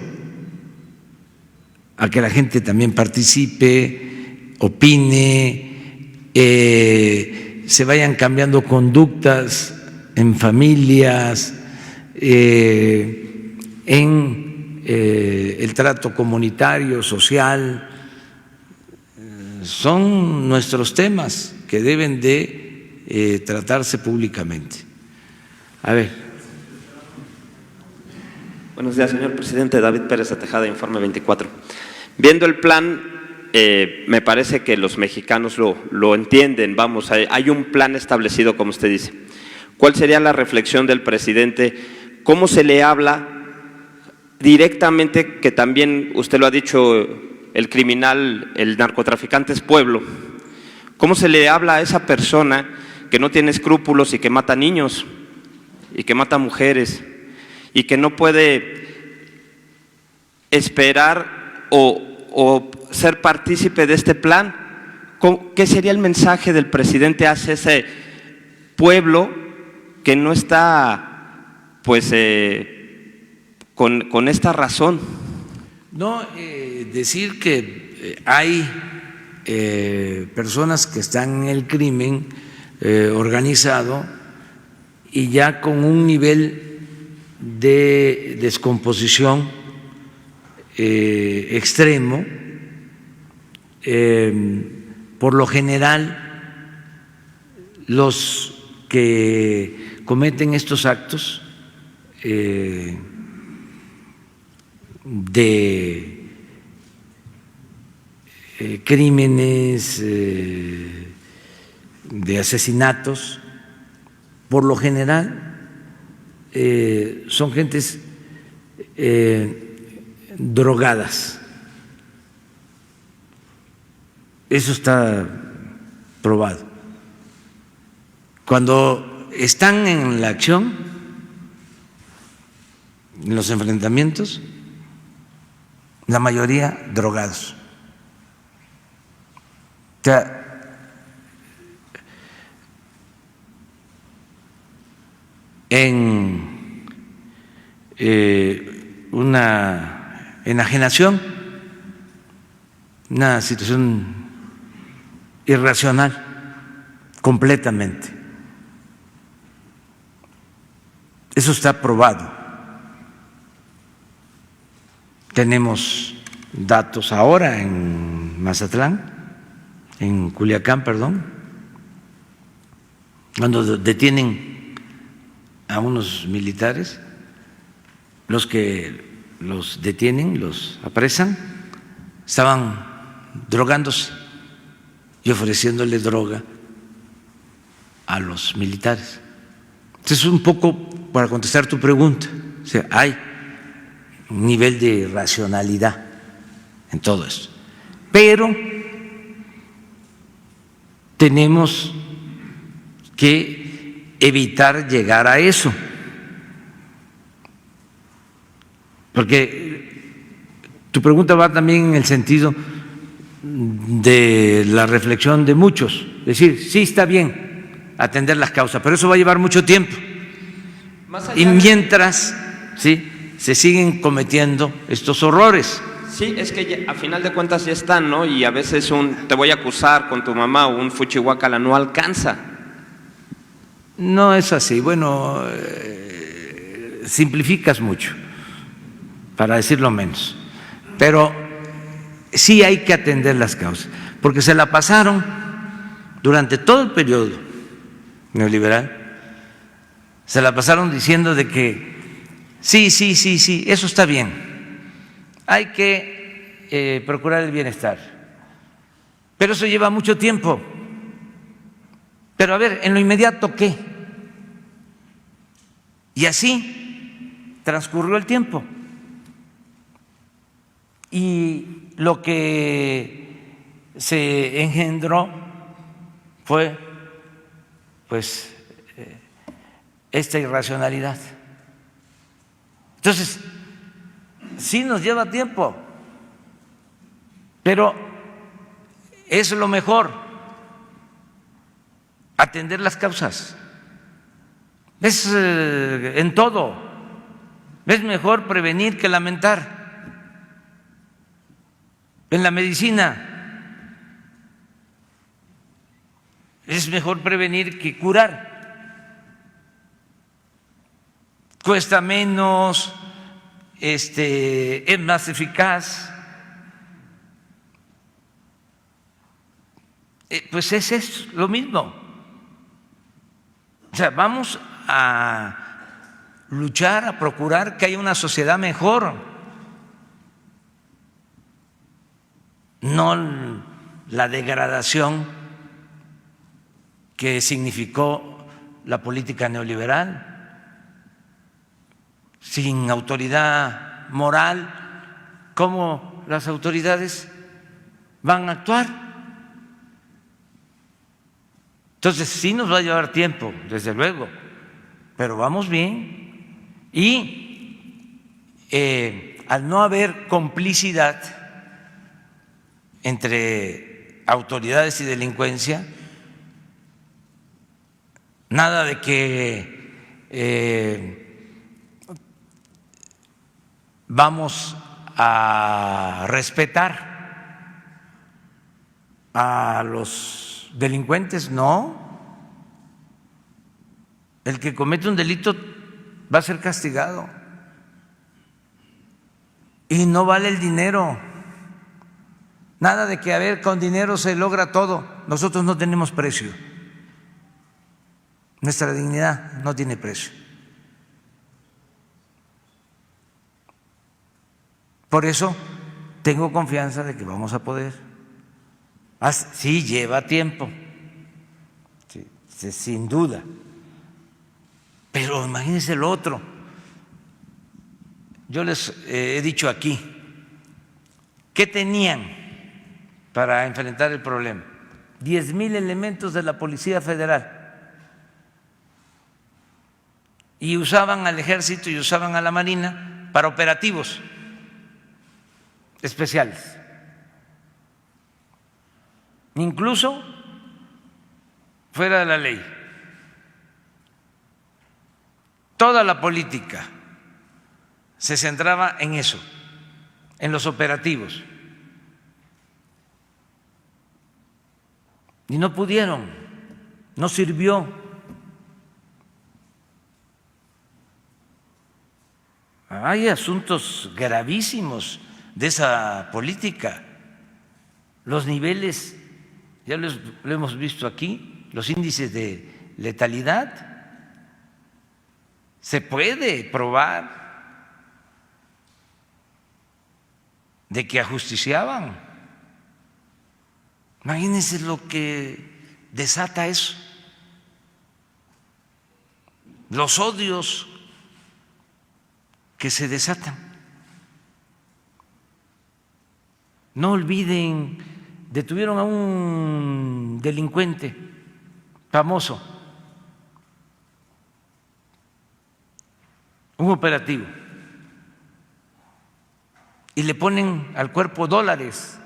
S1: a que la gente también participe, opine, se vayan cambiando conductas en familias, en el trato comunitario, social. Son nuestros temas que deben de tratarse públicamente. A ver.
S5: Buenos días, señor presidente. David Pérez de Tejada, Informe 24. Viendo el plan, me parece que los mexicanos lo entienden. Vamos, hay un plan establecido, como usted dice. ¿Cuál sería la reflexión del presidente? ¿Cómo se le habla directamente, que también usted lo ha dicho, el criminal, el narcotraficante es pueblo? ¿Cómo se le habla a esa persona que no tiene escrúpulos y que mata niños y que mata mujeres y que no puede esperar o ser partícipe de este plan? ¿Qué sería el mensaje del presidente hacia ese pueblo que no está, pues, con esta razón?
S1: No, decir que hay personas que están en el crimen organizado y ya con un nivel de descomposición extremo, por lo general los que cometen estos actos de crímenes, de asesinatos, por lo general son gentes drogadas. Eso está probado. Cuando están en la acción, en los enfrentamientos, la mayoría drogados. O sea, en una enajenación, una situación irracional, completamente. Eso está probado. Tenemos datos ahora en Mazatlán, en Culiacán, perdón, cuando detienen a unos militares, los que los detienen, los apresan, estaban drogándose y ofreciéndole droga a los militares. Entonces, un poco para contestar tu pregunta, o sea, hay un nivel de racionalidad en todo esto, pero tenemos que evitar llegar a eso, porque tu pregunta va también en el sentido de la reflexión de muchos, decir, sí, está bien atender las causas, pero eso va a llevar mucho tiempo. Y mientras, sí, se siguen cometiendo estos horrores.
S5: Sí, es que ya, a final de cuentas ya están, ¿no? Y a veces te voy a acusar con tu mamá o un fuchihuacala no alcanza.
S1: No es así. Bueno, simplificas mucho, para decirlo menos. Pero sí hay que atender las causas, porque se la pasaron durante todo el periodo neoliberal, se la pasaron diciendo de que sí, eso está bien, hay que procurar el bienestar, pero eso lleva mucho tiempo. Pero a ver, en lo inmediato, ¿qué? Y así transcurrió el tiempo. Y lo que se engendró fue, pues, esta irracionalidad. Entonces, sí nos lleva tiempo, pero es lo mejor atender las causas. Es en todo. Es mejor prevenir que lamentar. En la medicina es mejor prevenir que curar. Cuesta menos, es más eficaz. Pues es lo mismo. O sea, vamos a luchar, a procurar que haya una sociedad mejor, no la degradación que significó la política neoliberal. Sin autoridad moral, ¿cómo las autoridades van a actuar? Entonces, sí nos va a llevar tiempo, desde luego, pero vamos bien. Y al no haber complicidad entre autoridades y delincuencia, nada de que vamos a respetar a los delincuentes, no. El que comete un delito va a ser castigado y no vale el dinero. Nada de que, a ver, con dinero se logra todo. Nosotros no tenemos precio. Nuestra dignidad no tiene precio. Por eso tengo confianza de que vamos a poder. Sí, lleva tiempo, sí, sin duda. Pero imagínense lo otro. Yo les he dicho aquí, ¿qué tenían para enfrentar el problema? 10,000 elementos de la Policía Federal. Y usaban al Ejército y usaban a la Marina para operativos especiales. Incluso fuera de la ley. Toda la política se centraba en eso, en los operativos. Y no pudieron, no sirvió. Hay asuntos gravísimos de esa política. Los niveles, ya lo hemos visto aquí, los índices de letalidad. Se puede probar de que ajusticiaban. Imagínense lo que desata eso, los odios que se desatan. No olviden, detuvieron a un delincuente famoso, un operativo, y le ponen al cuerpo dólares.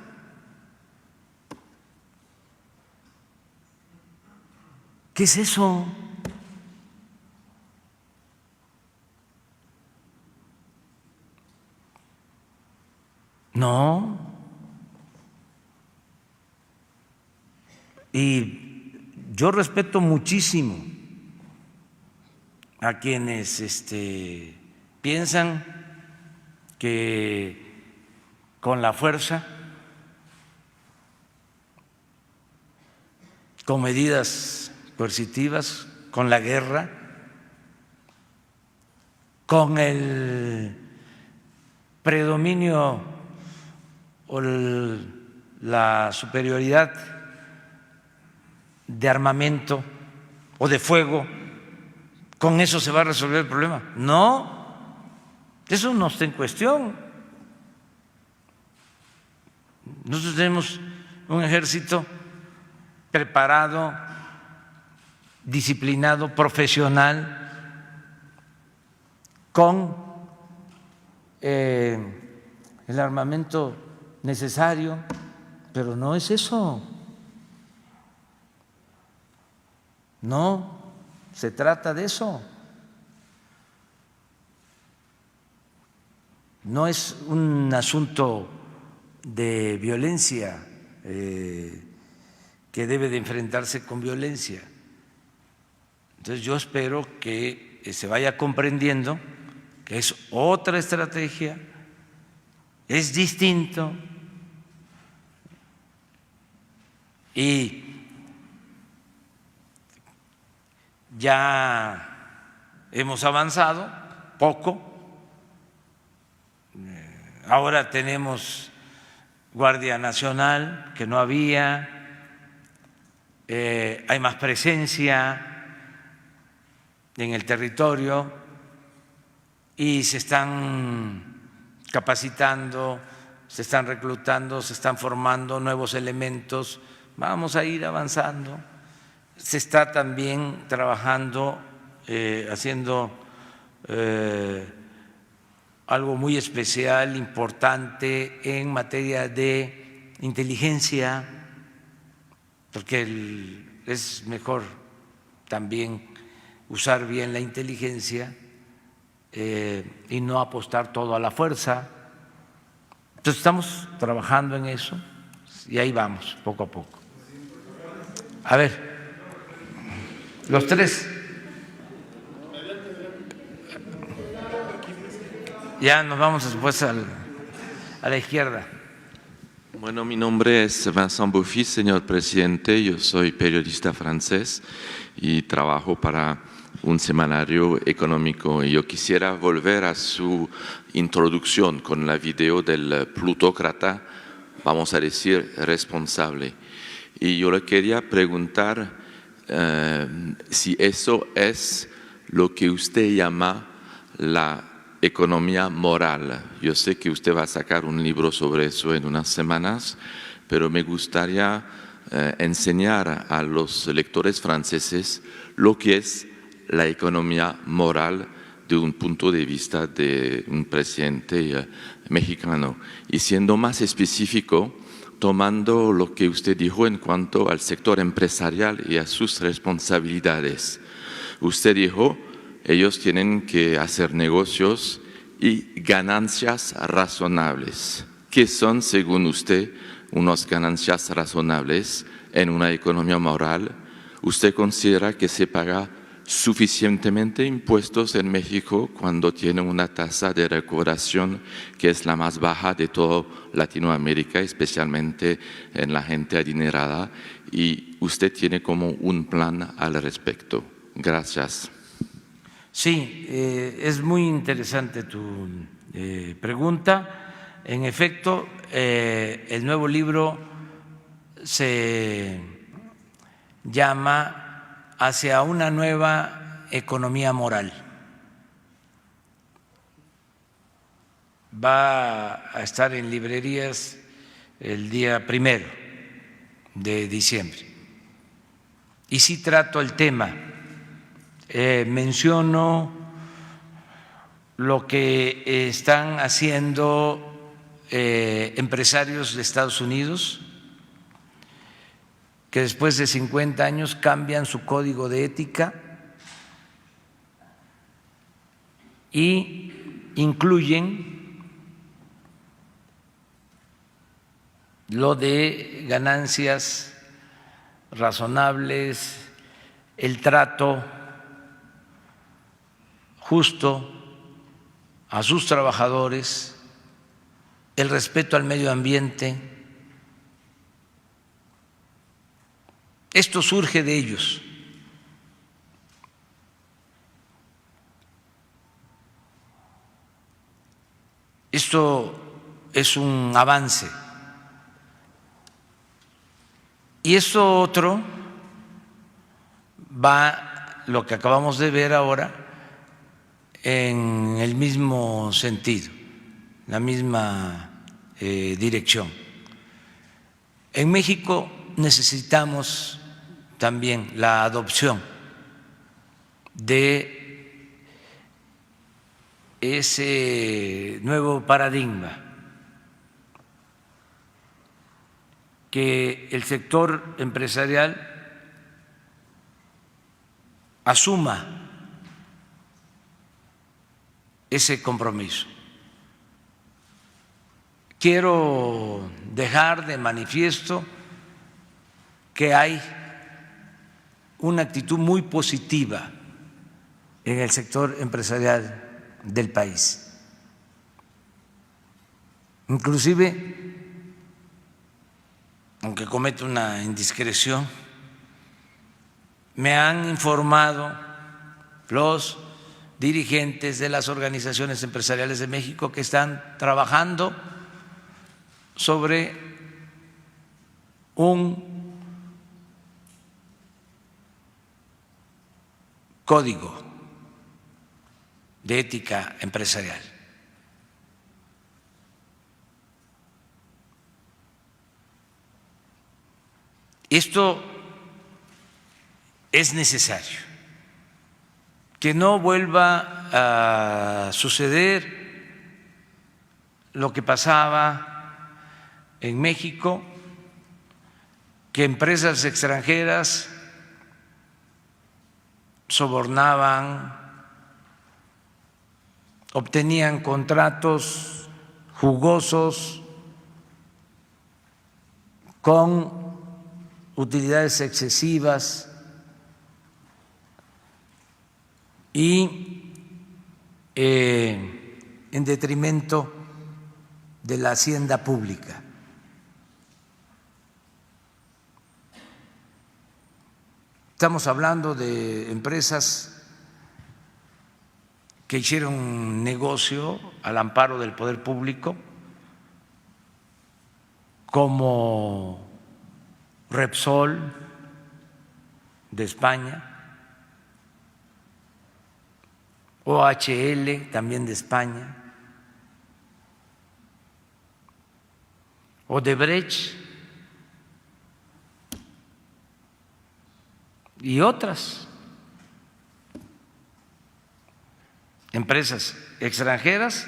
S1: ¿Qué es eso? No. Y yo respeto muchísimo a quienes piensan que con la fuerza, con medidas coercitivas, con la guerra, con el predominio o la superioridad de armamento o de fuego, con eso se va a resolver el problema. No, eso no está en cuestión. Nosotros tenemos un ejército preparado, disciplinado, profesional, con el armamento necesario, pero no es eso. No se trata de eso. No es un asunto de violencia que debe de enfrentarse con violencia. Entonces yo espero que se vaya comprendiendo que es otra estrategia, es distinto y ya hemos avanzado poco. Ahora tenemos Guardia Nacional, que no había, hay más presencia en el territorio y se están capacitando, se están reclutando, se están formando nuevos elementos. Vamos a ir avanzando. Se está también trabajando, haciendo algo muy especial, importante en materia de inteligencia, porque es mejor también usar bien la inteligencia y no apostar todo a la fuerza. Entonces estamos trabajando en eso y ahí vamos, poco a poco. A ver, los tres. Ya nos vamos después a la izquierda.
S6: Bueno, mi nombre es Vincent Beaufils, señor presidente. Yo soy periodista francés y trabajo para un semanario económico. Y yo quisiera volver a su introducción con la video del plutócrata, vamos a decir, responsable. Y yo le quería preguntar si eso es lo que usted llama la economía moral. Yo sé que usted va a sacar un libro sobre eso en unas semanas, pero me gustaría enseñar a los lectores franceses lo que es la economía moral de un punto de vista de un presidente mexicano. Y siendo más específico, tomando lo que usted dijo en cuanto al sector empresarial y a sus responsabilidades. Usted dijo, ellos tienen que hacer negocios y ganancias razonables. ¿Qué son, según usted, unas ganancias razonables en una economía moral? ¿Usted considera que se paga suficientemente impuestos en México cuando tiene una tasa de recaudación que es la más baja de toda Latinoamérica, especialmente en la gente adinerada? Y usted tiene como un plan al respecto. Gracias.
S1: Sí, es muy interesante tu pregunta. En efecto, el nuevo libro se llama Hacia una nueva economía moral. Va a estar en librerías el día 1 de diciembre. Y sí trato el tema, menciono lo que están haciendo empresarios de Estados Unidos, que después de 50 años cambian su código de ética y incluyen lo de ganancias razonables, el trato justo a sus trabajadores, el respeto al medio ambiente. Esto surge de ellos. Esto es un avance. Y esto otro va, lo que acabamos de ver ahora, en el mismo sentido, la misma dirección. En México necesitamos también la adopción de ese nuevo paradigma, que el sector empresarial asuma ese compromiso. Quiero dejar de manifiesto que hay una actitud muy positiva en el sector empresarial del país. Inclusive, aunque cometo una indiscreción, me han informado los dirigentes de las organizaciones empresariales de México que están trabajando sobre un código de ética empresarial. Esto es necesario, que no vuelva a suceder lo que pasaba en México, que empresas extranjeras sobornaban, obtenían contratos jugosos con utilidades excesivas y en detrimento de la hacienda pública. Estamos hablando de empresas que hicieron un negocio al amparo del poder público, como Repsol de España, OHL también de España, Odebrecht y otras empresas extranjeras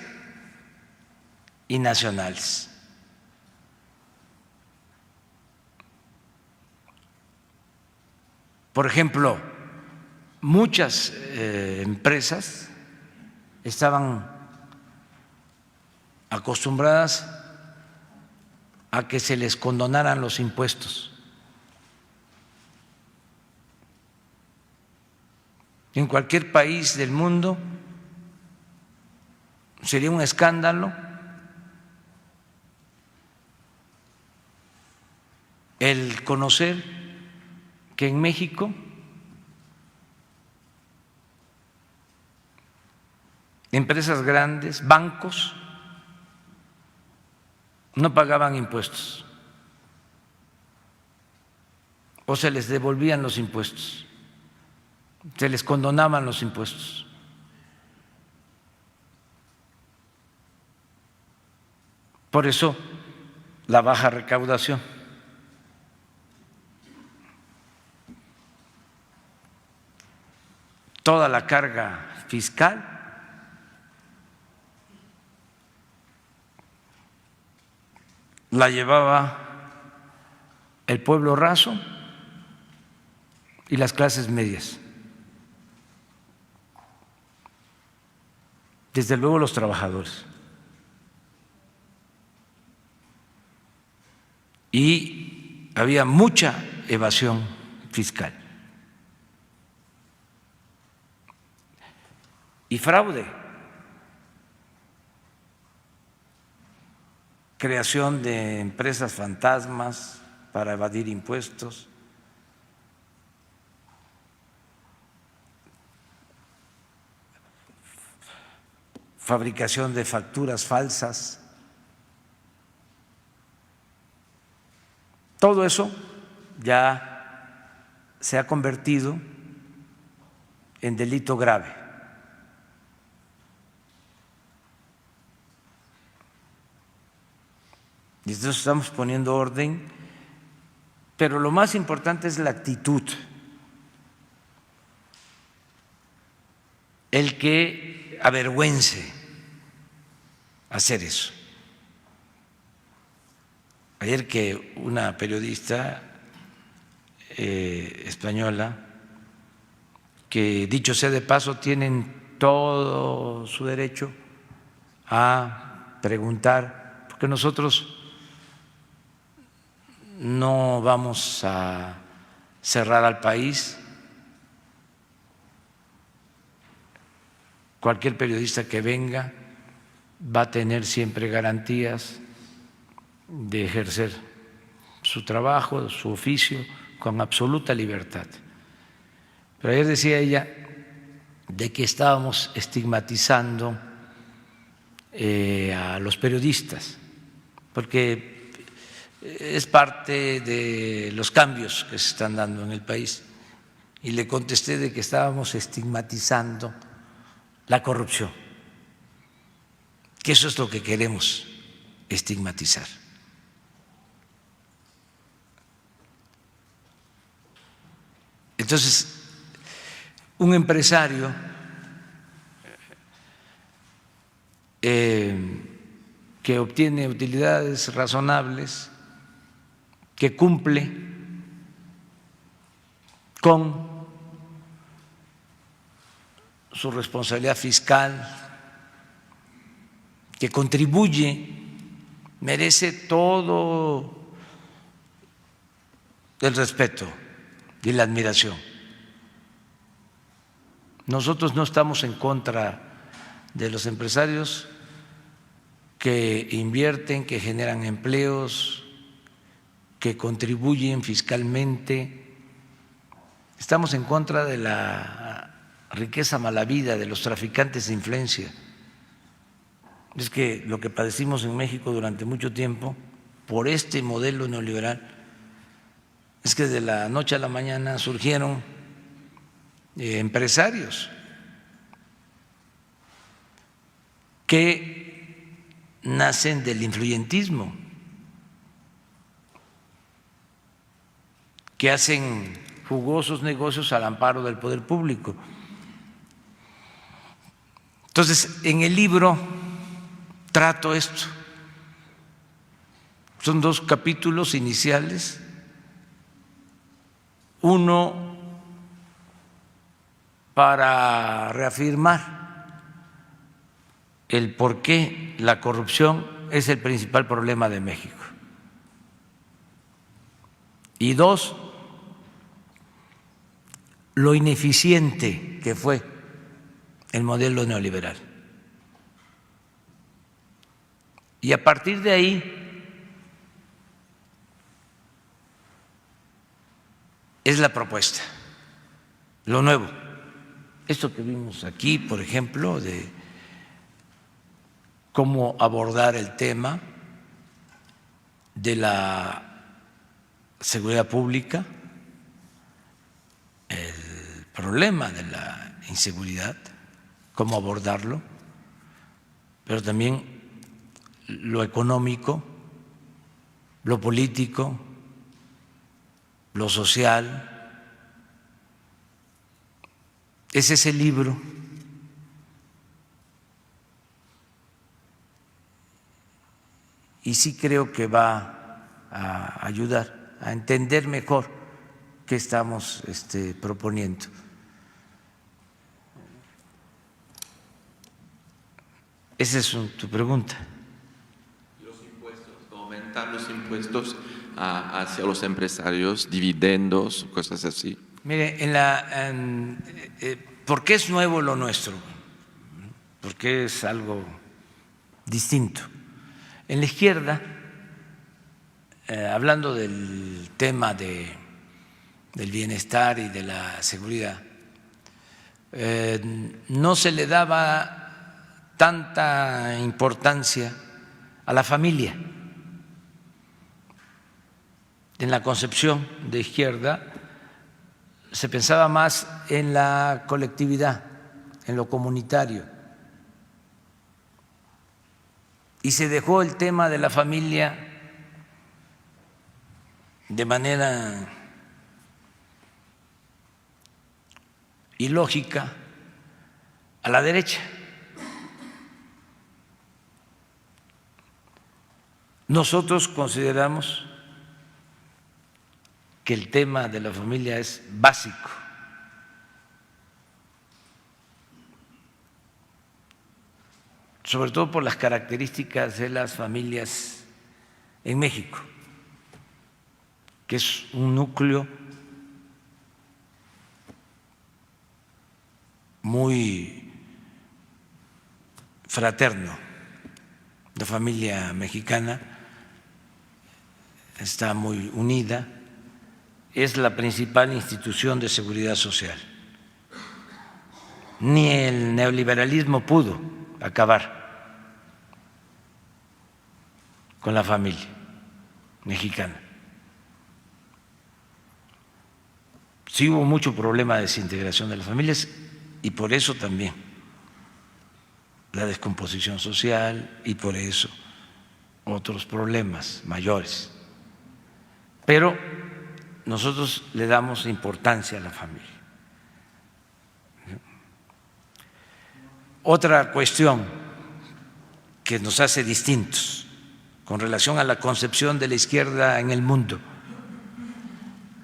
S1: y nacionales. Por ejemplo, muchas empresas estaban acostumbradas a que se les condonaran los impuestos. En cualquier país del mundo sería un escándalo el conocer que en México empresas grandes, bancos, no pagaban impuestos o se les devolvían los impuestos, se les condonaban los impuestos. Por eso la baja recaudación. Toda la carga fiscal la llevaba el pueblo raso y las clases medias. Desde luego los trabajadores. Y había mucha evasión fiscal y fraude, creación de empresas fantasmas para evadir impuestos, fabricación de facturas falsas. Todo eso ya se ha convertido en delito grave. Y entonces estamos poniendo orden, pero lo más importante es la actitud. El que avergüence hacer eso. Ayer que una periodista española, que dicho sea de paso, tienen todo su derecho a preguntar, porque nosotros no vamos a cerrar al país. Cualquier periodista que venga va a tener siempre garantías de ejercer su trabajo, su oficio, con absoluta libertad. Pero ayer decía ella de que estábamos estigmatizando a los periodistas, porque es parte de los cambios que se están dando en el país. Y le contesté de que estábamos estigmatizando la corrupción, que eso es lo que queremos estigmatizar. Entonces, un empresario que obtiene utilidades razonables, que cumple con su responsabilidad fiscal, que contribuye, merece todo el respeto y la admiración. Nosotros no estamos en contra de los empresarios que invierten, que generan empleos, que contribuyen fiscalmente. Estamos en contra de la riqueza malavida, de los traficantes de influencia. Es que lo que padecimos en México durante mucho tiempo por este modelo neoliberal es que de la noche a la mañana surgieron empresarios que nacen del influyentismo, que hacen jugosos negocios al amparo del poder público. Entonces, en el libro trato esto. Son 2 capítulos iniciales. Uno para reafirmar el por qué la corrupción es el principal problema de México. Y 2, lo ineficiente que fue el modelo neoliberal. Y a partir de ahí es la propuesta, lo nuevo. Esto que vimos aquí, por ejemplo, de cómo abordar el tema de la seguridad pública, el problema de la inseguridad, cómo abordarlo, pero también lo económico, lo político, lo social. Es ese libro y sí creo que va a ayudar a entender mejor qué estamos proponiendo. Esa es tu pregunta.
S6: Los impuestos, aumentar los impuestos hacia los empresarios, dividendos, cosas así.
S1: Mire, ¿por qué es nuevo lo nuestro? Porque es algo distinto. En la izquierda, hablando del tema del bienestar y de la seguridad, no se le daba tanta importancia a la familia. En la concepción de izquierda se pensaba más en la colectividad, en lo comunitario, y se dejó el tema de la familia de manera ilógica a la derecha. Nosotros consideramos que el tema de la familia es básico. Sobre todo por las características de las familias en México, que es un núcleo muy fraterno. La familia mexicana está muy unida, es la principal institución de seguridad social. Ni el neoliberalismo pudo acabar con la familia mexicana. Sí hubo mucho problema de desintegración de las familias y por eso también la descomposición social y por eso otros problemas mayores. Pero nosotros le damos importancia a la familia. Otra cuestión que nos hace distintos con relación a la concepción de la izquierda en el mundo,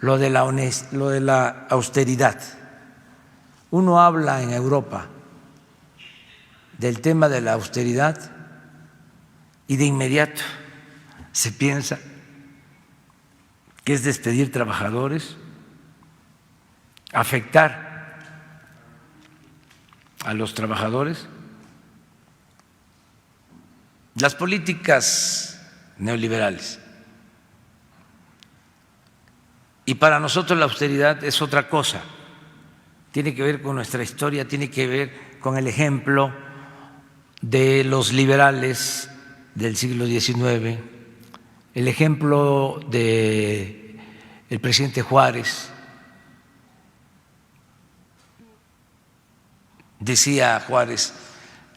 S1: lo de la austeridad. Uno habla en Europa del tema de la austeridad y de inmediato se piensa que es despedir trabajadores, afectar a los trabajadores. Las políticas neoliberales. Y para nosotros la austeridad es otra cosa, tiene que ver con nuestra historia, tiene que ver con el ejemplo de los liberales del siglo XIX, el ejemplo del presidente Juárez. Decía Juárez,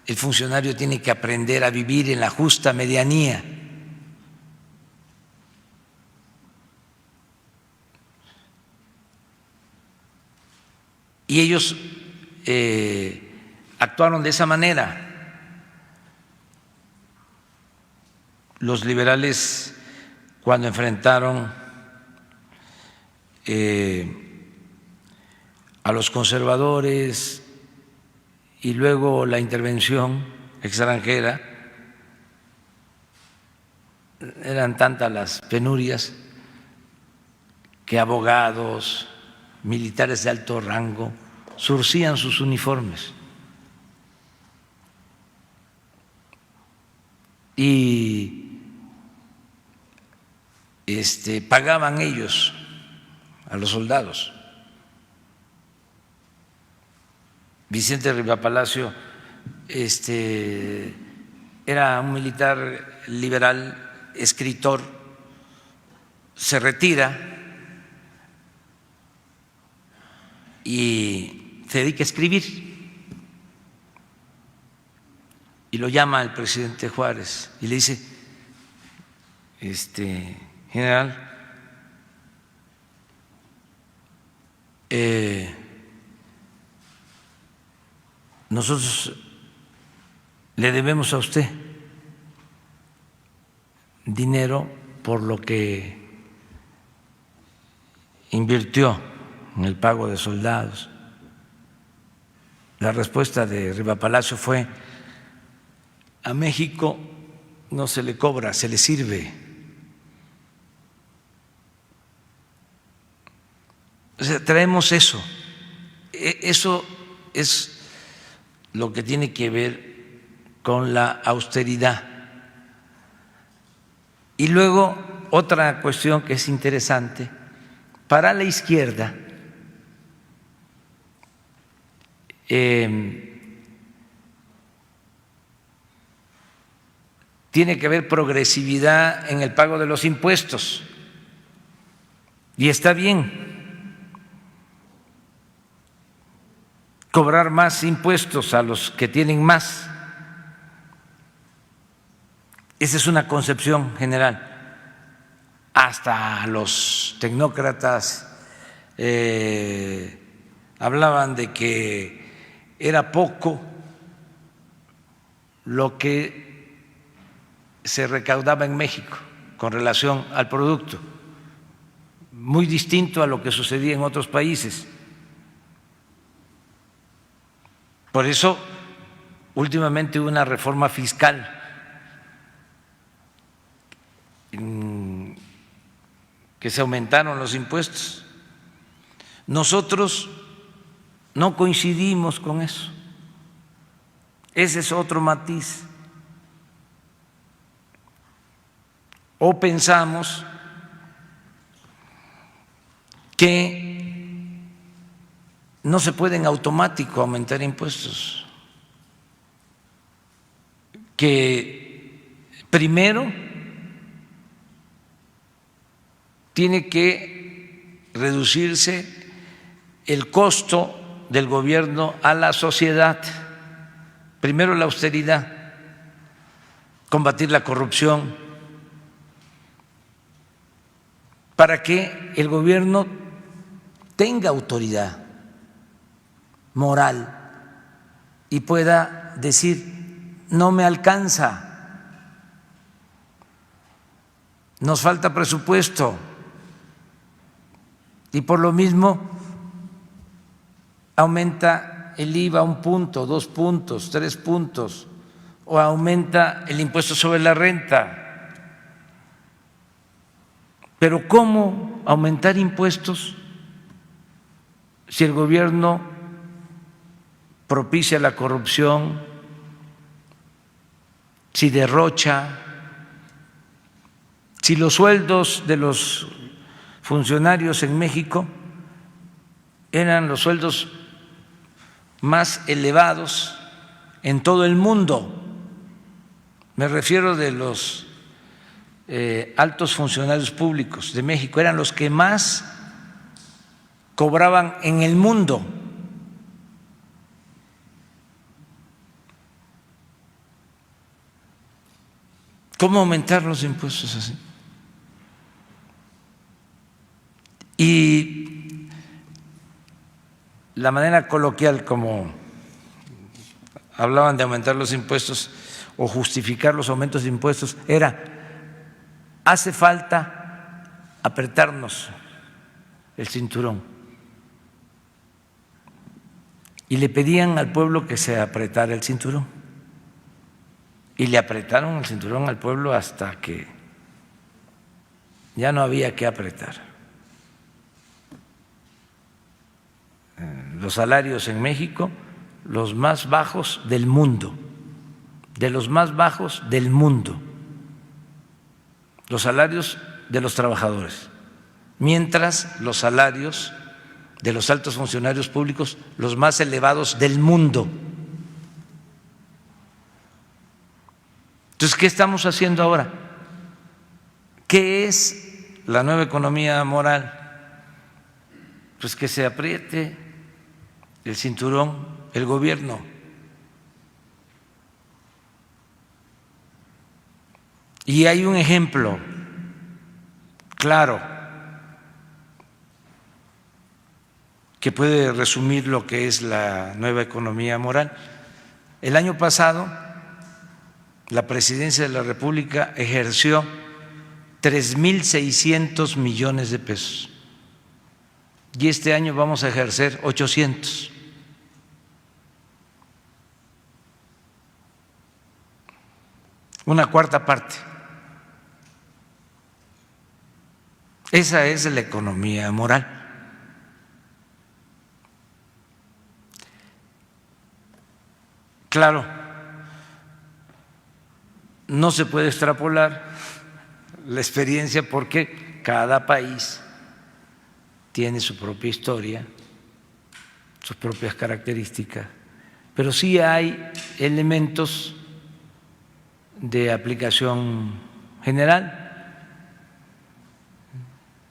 S1: el funcionario tiene que aprender a vivir en la justa medianía. Y ellos actuaron de esa manera. Los liberales, cuando enfrentaron a los conservadores y luego la intervención extranjera, eran tantas las penurias que abogados, militares de alto rango surcían sus uniformes y pagaban ellos a los soldados. Vicente Rivapalacio era un militar liberal, escritor, se retira y se dedica a escribir. Y lo llama el presidente Juárez y le dice, general, nosotros le debemos a usted dinero por lo que invirtió en el pago de soldados. La respuesta de Riva Palacio fue: a México no se le cobra, se le sirve. O sea, traemos eso. Eso es lo que tiene que ver con la austeridad. Y luego otra cuestión que es interesante, para la izquierda, tiene que haber progresividad en el pago de los impuestos. Y está bien cobrar más impuestos a los que tienen más. Esa es una concepción general. Hasta los tecnócratas hablaban de que era poco lo que se recaudaba en México con relación al producto, muy distinto a lo que sucedía en otros países. Por eso, últimamente hubo una reforma fiscal que se aumentaron los impuestos. Nosotros no coincidimos con eso. Ese es otro matiz. O pensamos que no se puede en automático aumentar impuestos, que primero tiene que reducirse el costo del gobierno a la sociedad, primero la austeridad, combatir la corrupción, para que el gobierno tenga autoridad moral y pueda decir: no me alcanza, nos falta presupuesto, y por lo mismo aumenta el IVA 1 punto, 2 puntos, 3 puntos, o aumenta el impuesto sobre la renta. Pero ¿cómo aumentar impuestos si el gobierno propicia la corrupción, si derrocha, si los sueldos de los funcionarios en México eran los sueldos más elevados en todo el mundo? Me refiero de los altos funcionarios públicos de México, eran los que más cobraban en el mundo. ¿Cómo aumentar los impuestos así? Y la manera coloquial como hablaban de aumentar los impuestos o justificar los aumentos de impuestos era: hace falta apretarnos el cinturón. Y le pedían al pueblo que se apretara el cinturón. Y le apretaron el cinturón al pueblo hasta que ya no había que apretar. Los salarios en México, los más bajos del mundo, de los más bajos del mundo, los salarios de los trabajadores, mientras los salarios de los altos funcionarios públicos, los más elevados del mundo. Entonces, ¿qué estamos haciendo ahora? ¿Qué es la nueva economía moral? Pues que se apriete el cinturón el gobierno. Y hay un ejemplo claro que puede resumir lo que es la nueva economía moral. El año pasado, la Presidencia de la República ejerció 3.600 millones de pesos y este año vamos a ejercer 800. Una cuarta parte. Esa es la economía moral. Claro, no se puede extrapolar la experiencia porque cada país tiene su propia historia, sus propias características, pero sí hay elementos de aplicación general.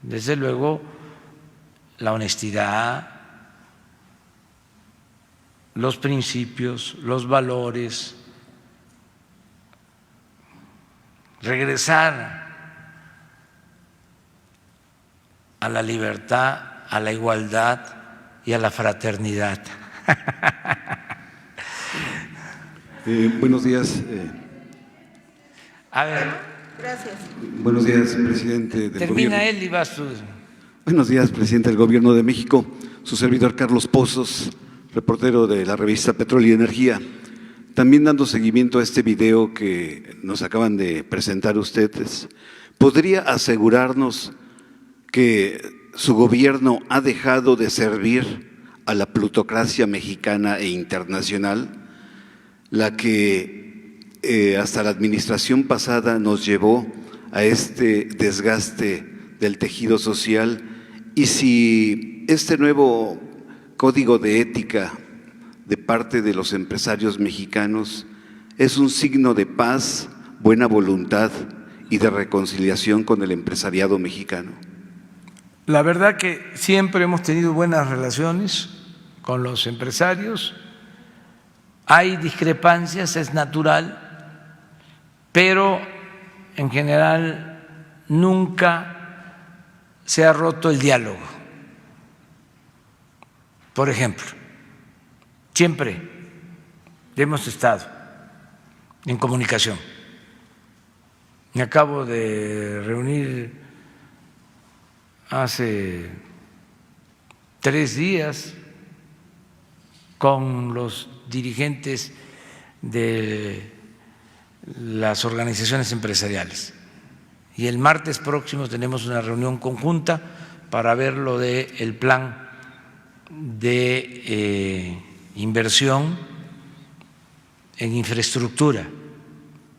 S1: Desde luego, la honestidad, los principios, los valores, regresar a la libertad, a la igualdad y a la fraternidad.
S7: Buenos días.
S1: A ver.
S7: Gracias. Buenos días, presidente del
S1: Termina
S7: gobierno.
S1: él y vas tú.
S7: Buenos días, presidente del Gobierno de México. Su servidor Carlos Pozos, reportero de la revista Petróleo y Energía. También dando seguimiento a este video que nos acaban de presentar ustedes, ¿podría asegurarnos que su gobierno ha dejado de servir a la plutocracia mexicana e internacional, la que hasta la administración pasada nos llevó a este desgaste del tejido social? Y si este nuevo código de ética de parte de los empresarios mexicanos es un signo de paz, buena voluntad y de reconciliación con el empresariado mexicano.
S1: La verdad que siempre hemos tenido buenas relaciones con los empresarios. Hay discrepancias, es natural, pero en general nunca se ha roto el diálogo. Por ejemplo, siempre hemos estado en comunicación. Me acabo de reunir hace 3 días con los dirigentes de las organizaciones empresariales y el martes próximo tenemos una reunión conjunta para ver lo del plan de inversión en infraestructura.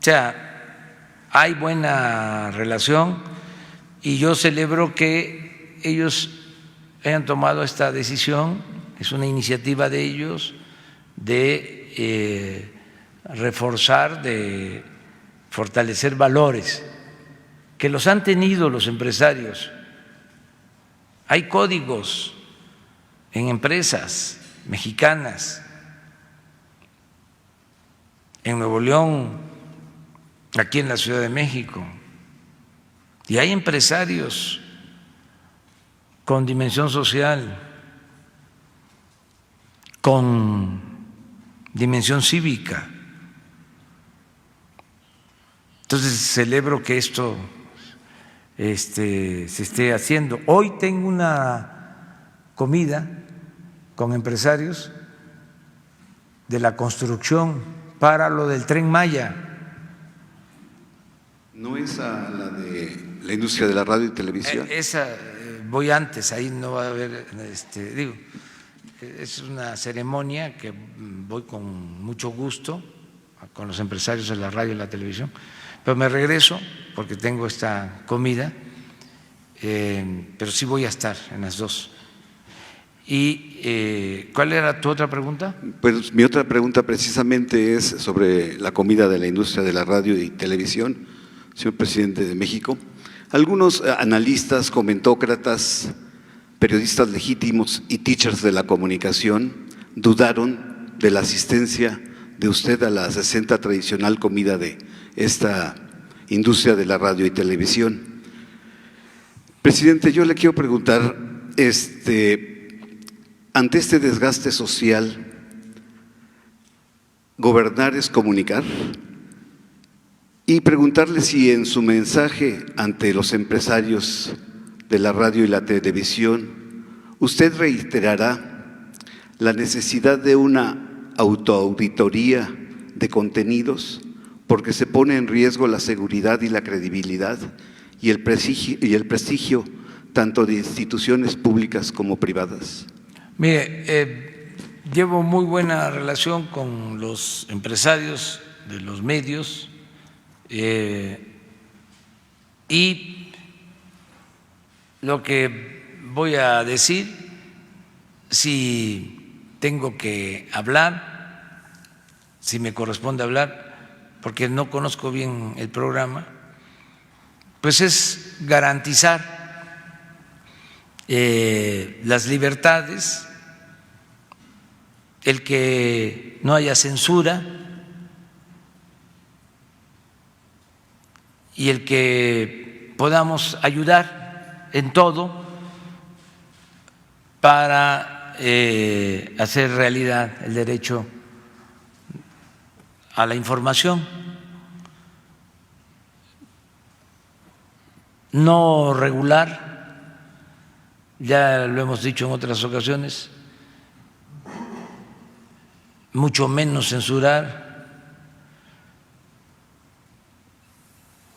S1: O sea, hay buena relación y yo celebro que ellos hayan tomado esta decisión. Es una iniciativa de ellos de reforzar, de fortalecer valores que los han tenido los empresarios. Hay códigos en empresas mexicanas, en Nuevo León, aquí en la Ciudad de México, y hay empresarios con dimensión social, con dimensión cívica. Entonces celebro que esto se esté haciendo. Hoy tengo una comida con empresarios de la construcción para lo del Tren Maya.
S7: ¿No es a la de la industria de la radio y televisión?
S1: Esa voy antes, ahí no va a haber, digo, es una ceremonia que voy con mucho gusto con los empresarios de la radio y la televisión, pero me regreso porque tengo esta comida, pero sí voy a estar en las dos. ¿Y cuál era tu otra pregunta?
S7: Pues mi otra pregunta precisamente es sobre la comida de la industria de la radio y televisión, señor presidente de México. Algunos analistas, comentócratas, periodistas legítimos y teachers de la comunicación dudaron de la asistencia de usted a la 60 tradicional comida de esta industria de la radio y televisión. Presidente, yo le quiero preguntar, ante este desgaste social, ¿gobernar es comunicar? Y preguntarle si en su mensaje ante los empresarios de la radio y la televisión, usted reiterará la necesidad de una autoauditoría de contenidos, porque se pone en riesgo la seguridad y la credibilidad y el prestigio tanto de instituciones públicas como privadas.
S1: Mire, llevo muy buena relación con los empresarios de los medios y lo que voy a decir, si tengo que hablar, si me corresponde hablar, porque no conozco bien el programa, pues es garantizar las libertades, el que no haya censura y el que podamos ayudar en todo para hacer realidad el derecho a la información. No regular, ya lo hemos dicho en otras ocasiones, mucho menos censurar.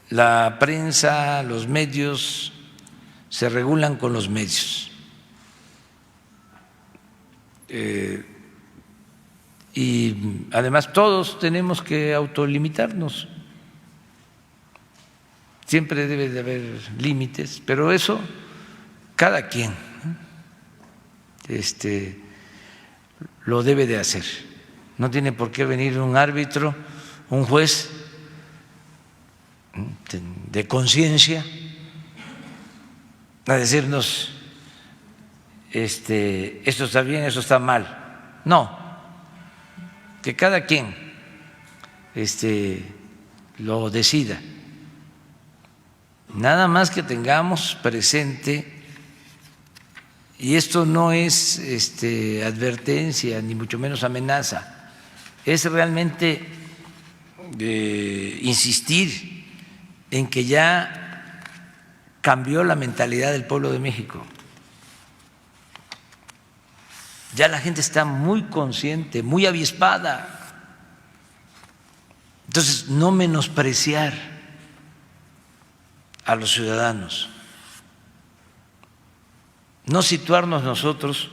S1: La prensa, los medios se regulan con los medios. Y además todos tenemos que autolimitarnos. Siempre debe de haber límites, pero eso cada quien lo debe de hacer. No tiene por qué venir un árbitro, un juez de conciencia a decirnos esto está bien, eso está mal. No, que cada quien lo decida. Nada más que tengamos presente, y esto no es advertencia ni mucho menos amenaza, es realmente insistir en que ya cambió la mentalidad del pueblo de México. Ya la gente está muy consciente, muy avispada. Entonces, no menospreciar a los ciudadanos, no situarnos nosotros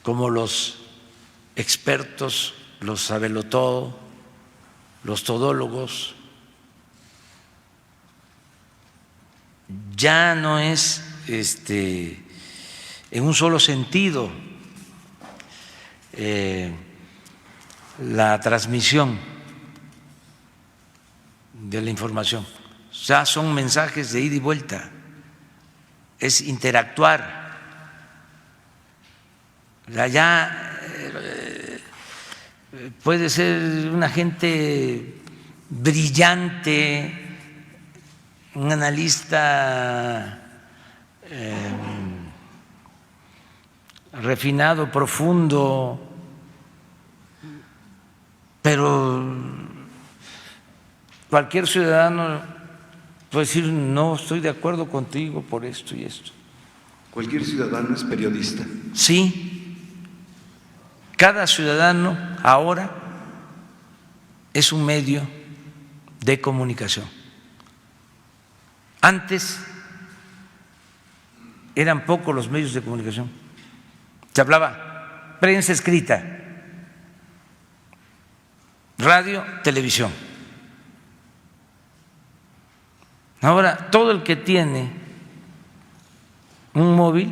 S1: como los expertos, los sabelotodo, los todólogos. Ya no es en un solo sentido la transmisión de la información. Ya son mensajes de ida y vuelta, es interactuar. Ya puede ser una gente brillante, un analista refinado, profundo, pero cualquier ciudadano puede decir no estoy de acuerdo contigo por esto y esto.
S7: ¿Cualquier ciudadano es periodista?
S1: Sí, cada ciudadano ahora es un medio de comunicación. Antes eran pocos los medios de comunicación. Se hablaba prensa escrita, radio, televisión. Ahora, todo el que tiene un móvil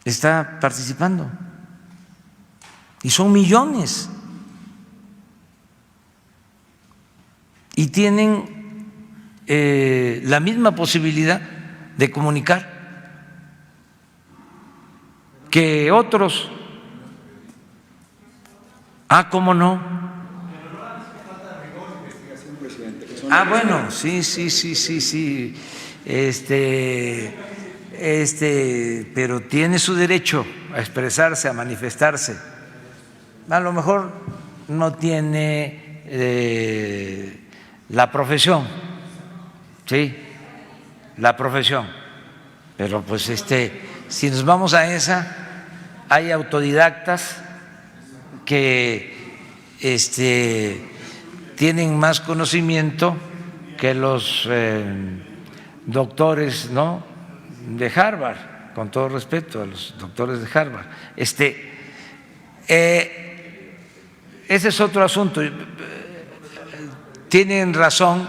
S1: está participando. Y son millones. y tienen la misma posibilidad de comunicar que otros. Ah, ¿cómo no? Ah, bueno, sí, pero tiene su derecho a expresarse, a manifestarse. A lo mejor no tiene la profesión, sí, la profesión, pero pues si nos vamos a esa, hay autodidactas que tienen más conocimiento que los doctores, ¿no?, de Harvard, con todo respeto a los doctores de Harvard. Ese es otro asunto. Tienen razón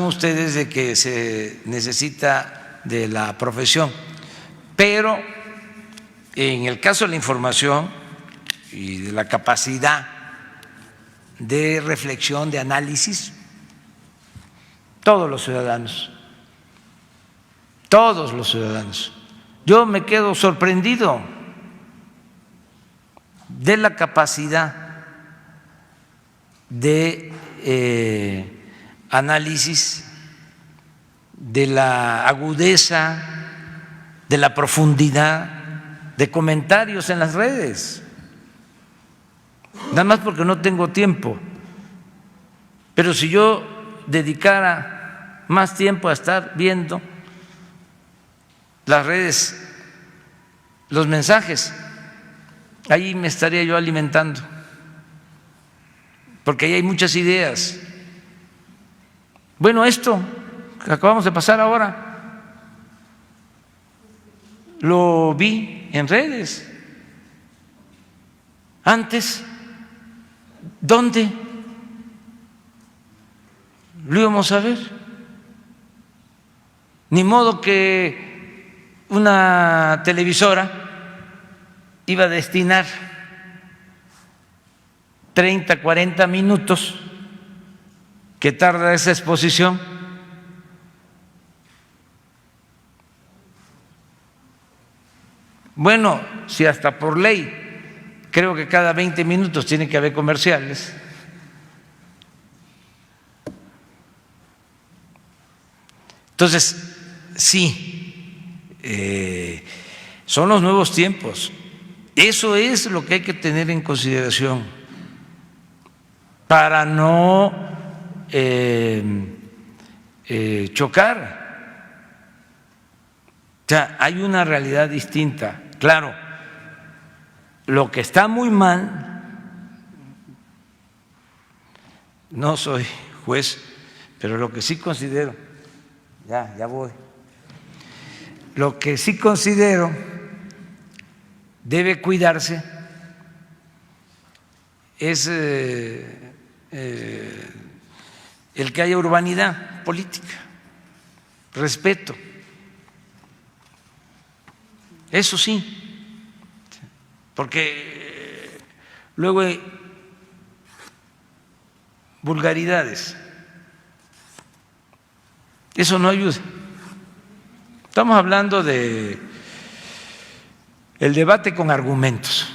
S1: ustedes de que se necesita de la profesión, pero en el caso de la información y de la capacidad de reflexión, de análisis, todos los ciudadanos, yo me quedo sorprendido de la capacidad de análisis, de la agudeza, de la profundidad de comentarios en las redes. Nada más porque no tengo tiempo, pero si yo dedicara más tiempo a estar viendo las redes, los mensajes, ahí me estaría yo alimentando, porque ahí hay muchas ideas. Bueno, esto que acabamos de pasar ahora, lo vi en redes. Antes, ¿dónde lo íbamos a ver? Ni modo que una televisora iba a destinar 30, 40 minutos que tarda esa exposición Bueno, si hasta por ley creo que cada 20 minutos tiene que haber comerciales, entonces sí, son los nuevos tiempos. Eso es lo que hay que tener en consideración para no chocar. O sea, hay una realidad distinta. Claro, lo que está muy mal, no soy juez, pero lo que sí considero, ya voy, lo que sí considero debe cuidarse es el que haya urbanidad política, respeto. Eso sí, porque luego hay vulgaridades. Eso no ayuda. Estamos hablando de el debate con argumentos.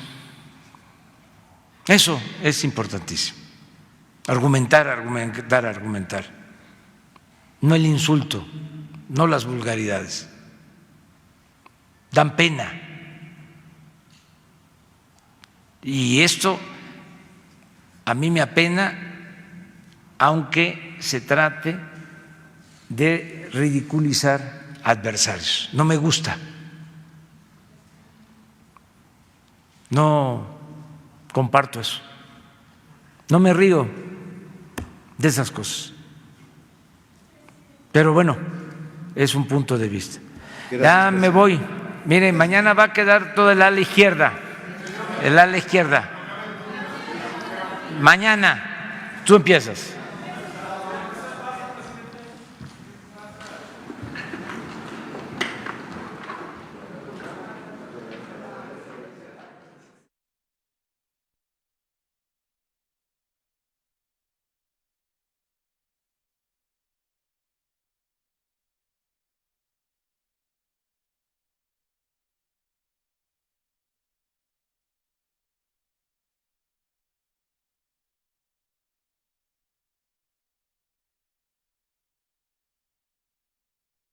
S1: Eso es importantísimo. Argumentar. No el insulto, no las vulgaridades. Dan pena. Y esto a mí me apena, aunque se trate de ridiculizar adversarios. No me gusta. No comparto eso. No me río de esas cosas. Pero bueno, es un punto de vista. Gracias, ya me voy. Miren, mañana va a quedar todo el ala izquierda. El ala izquierda. Mañana tú empiezas.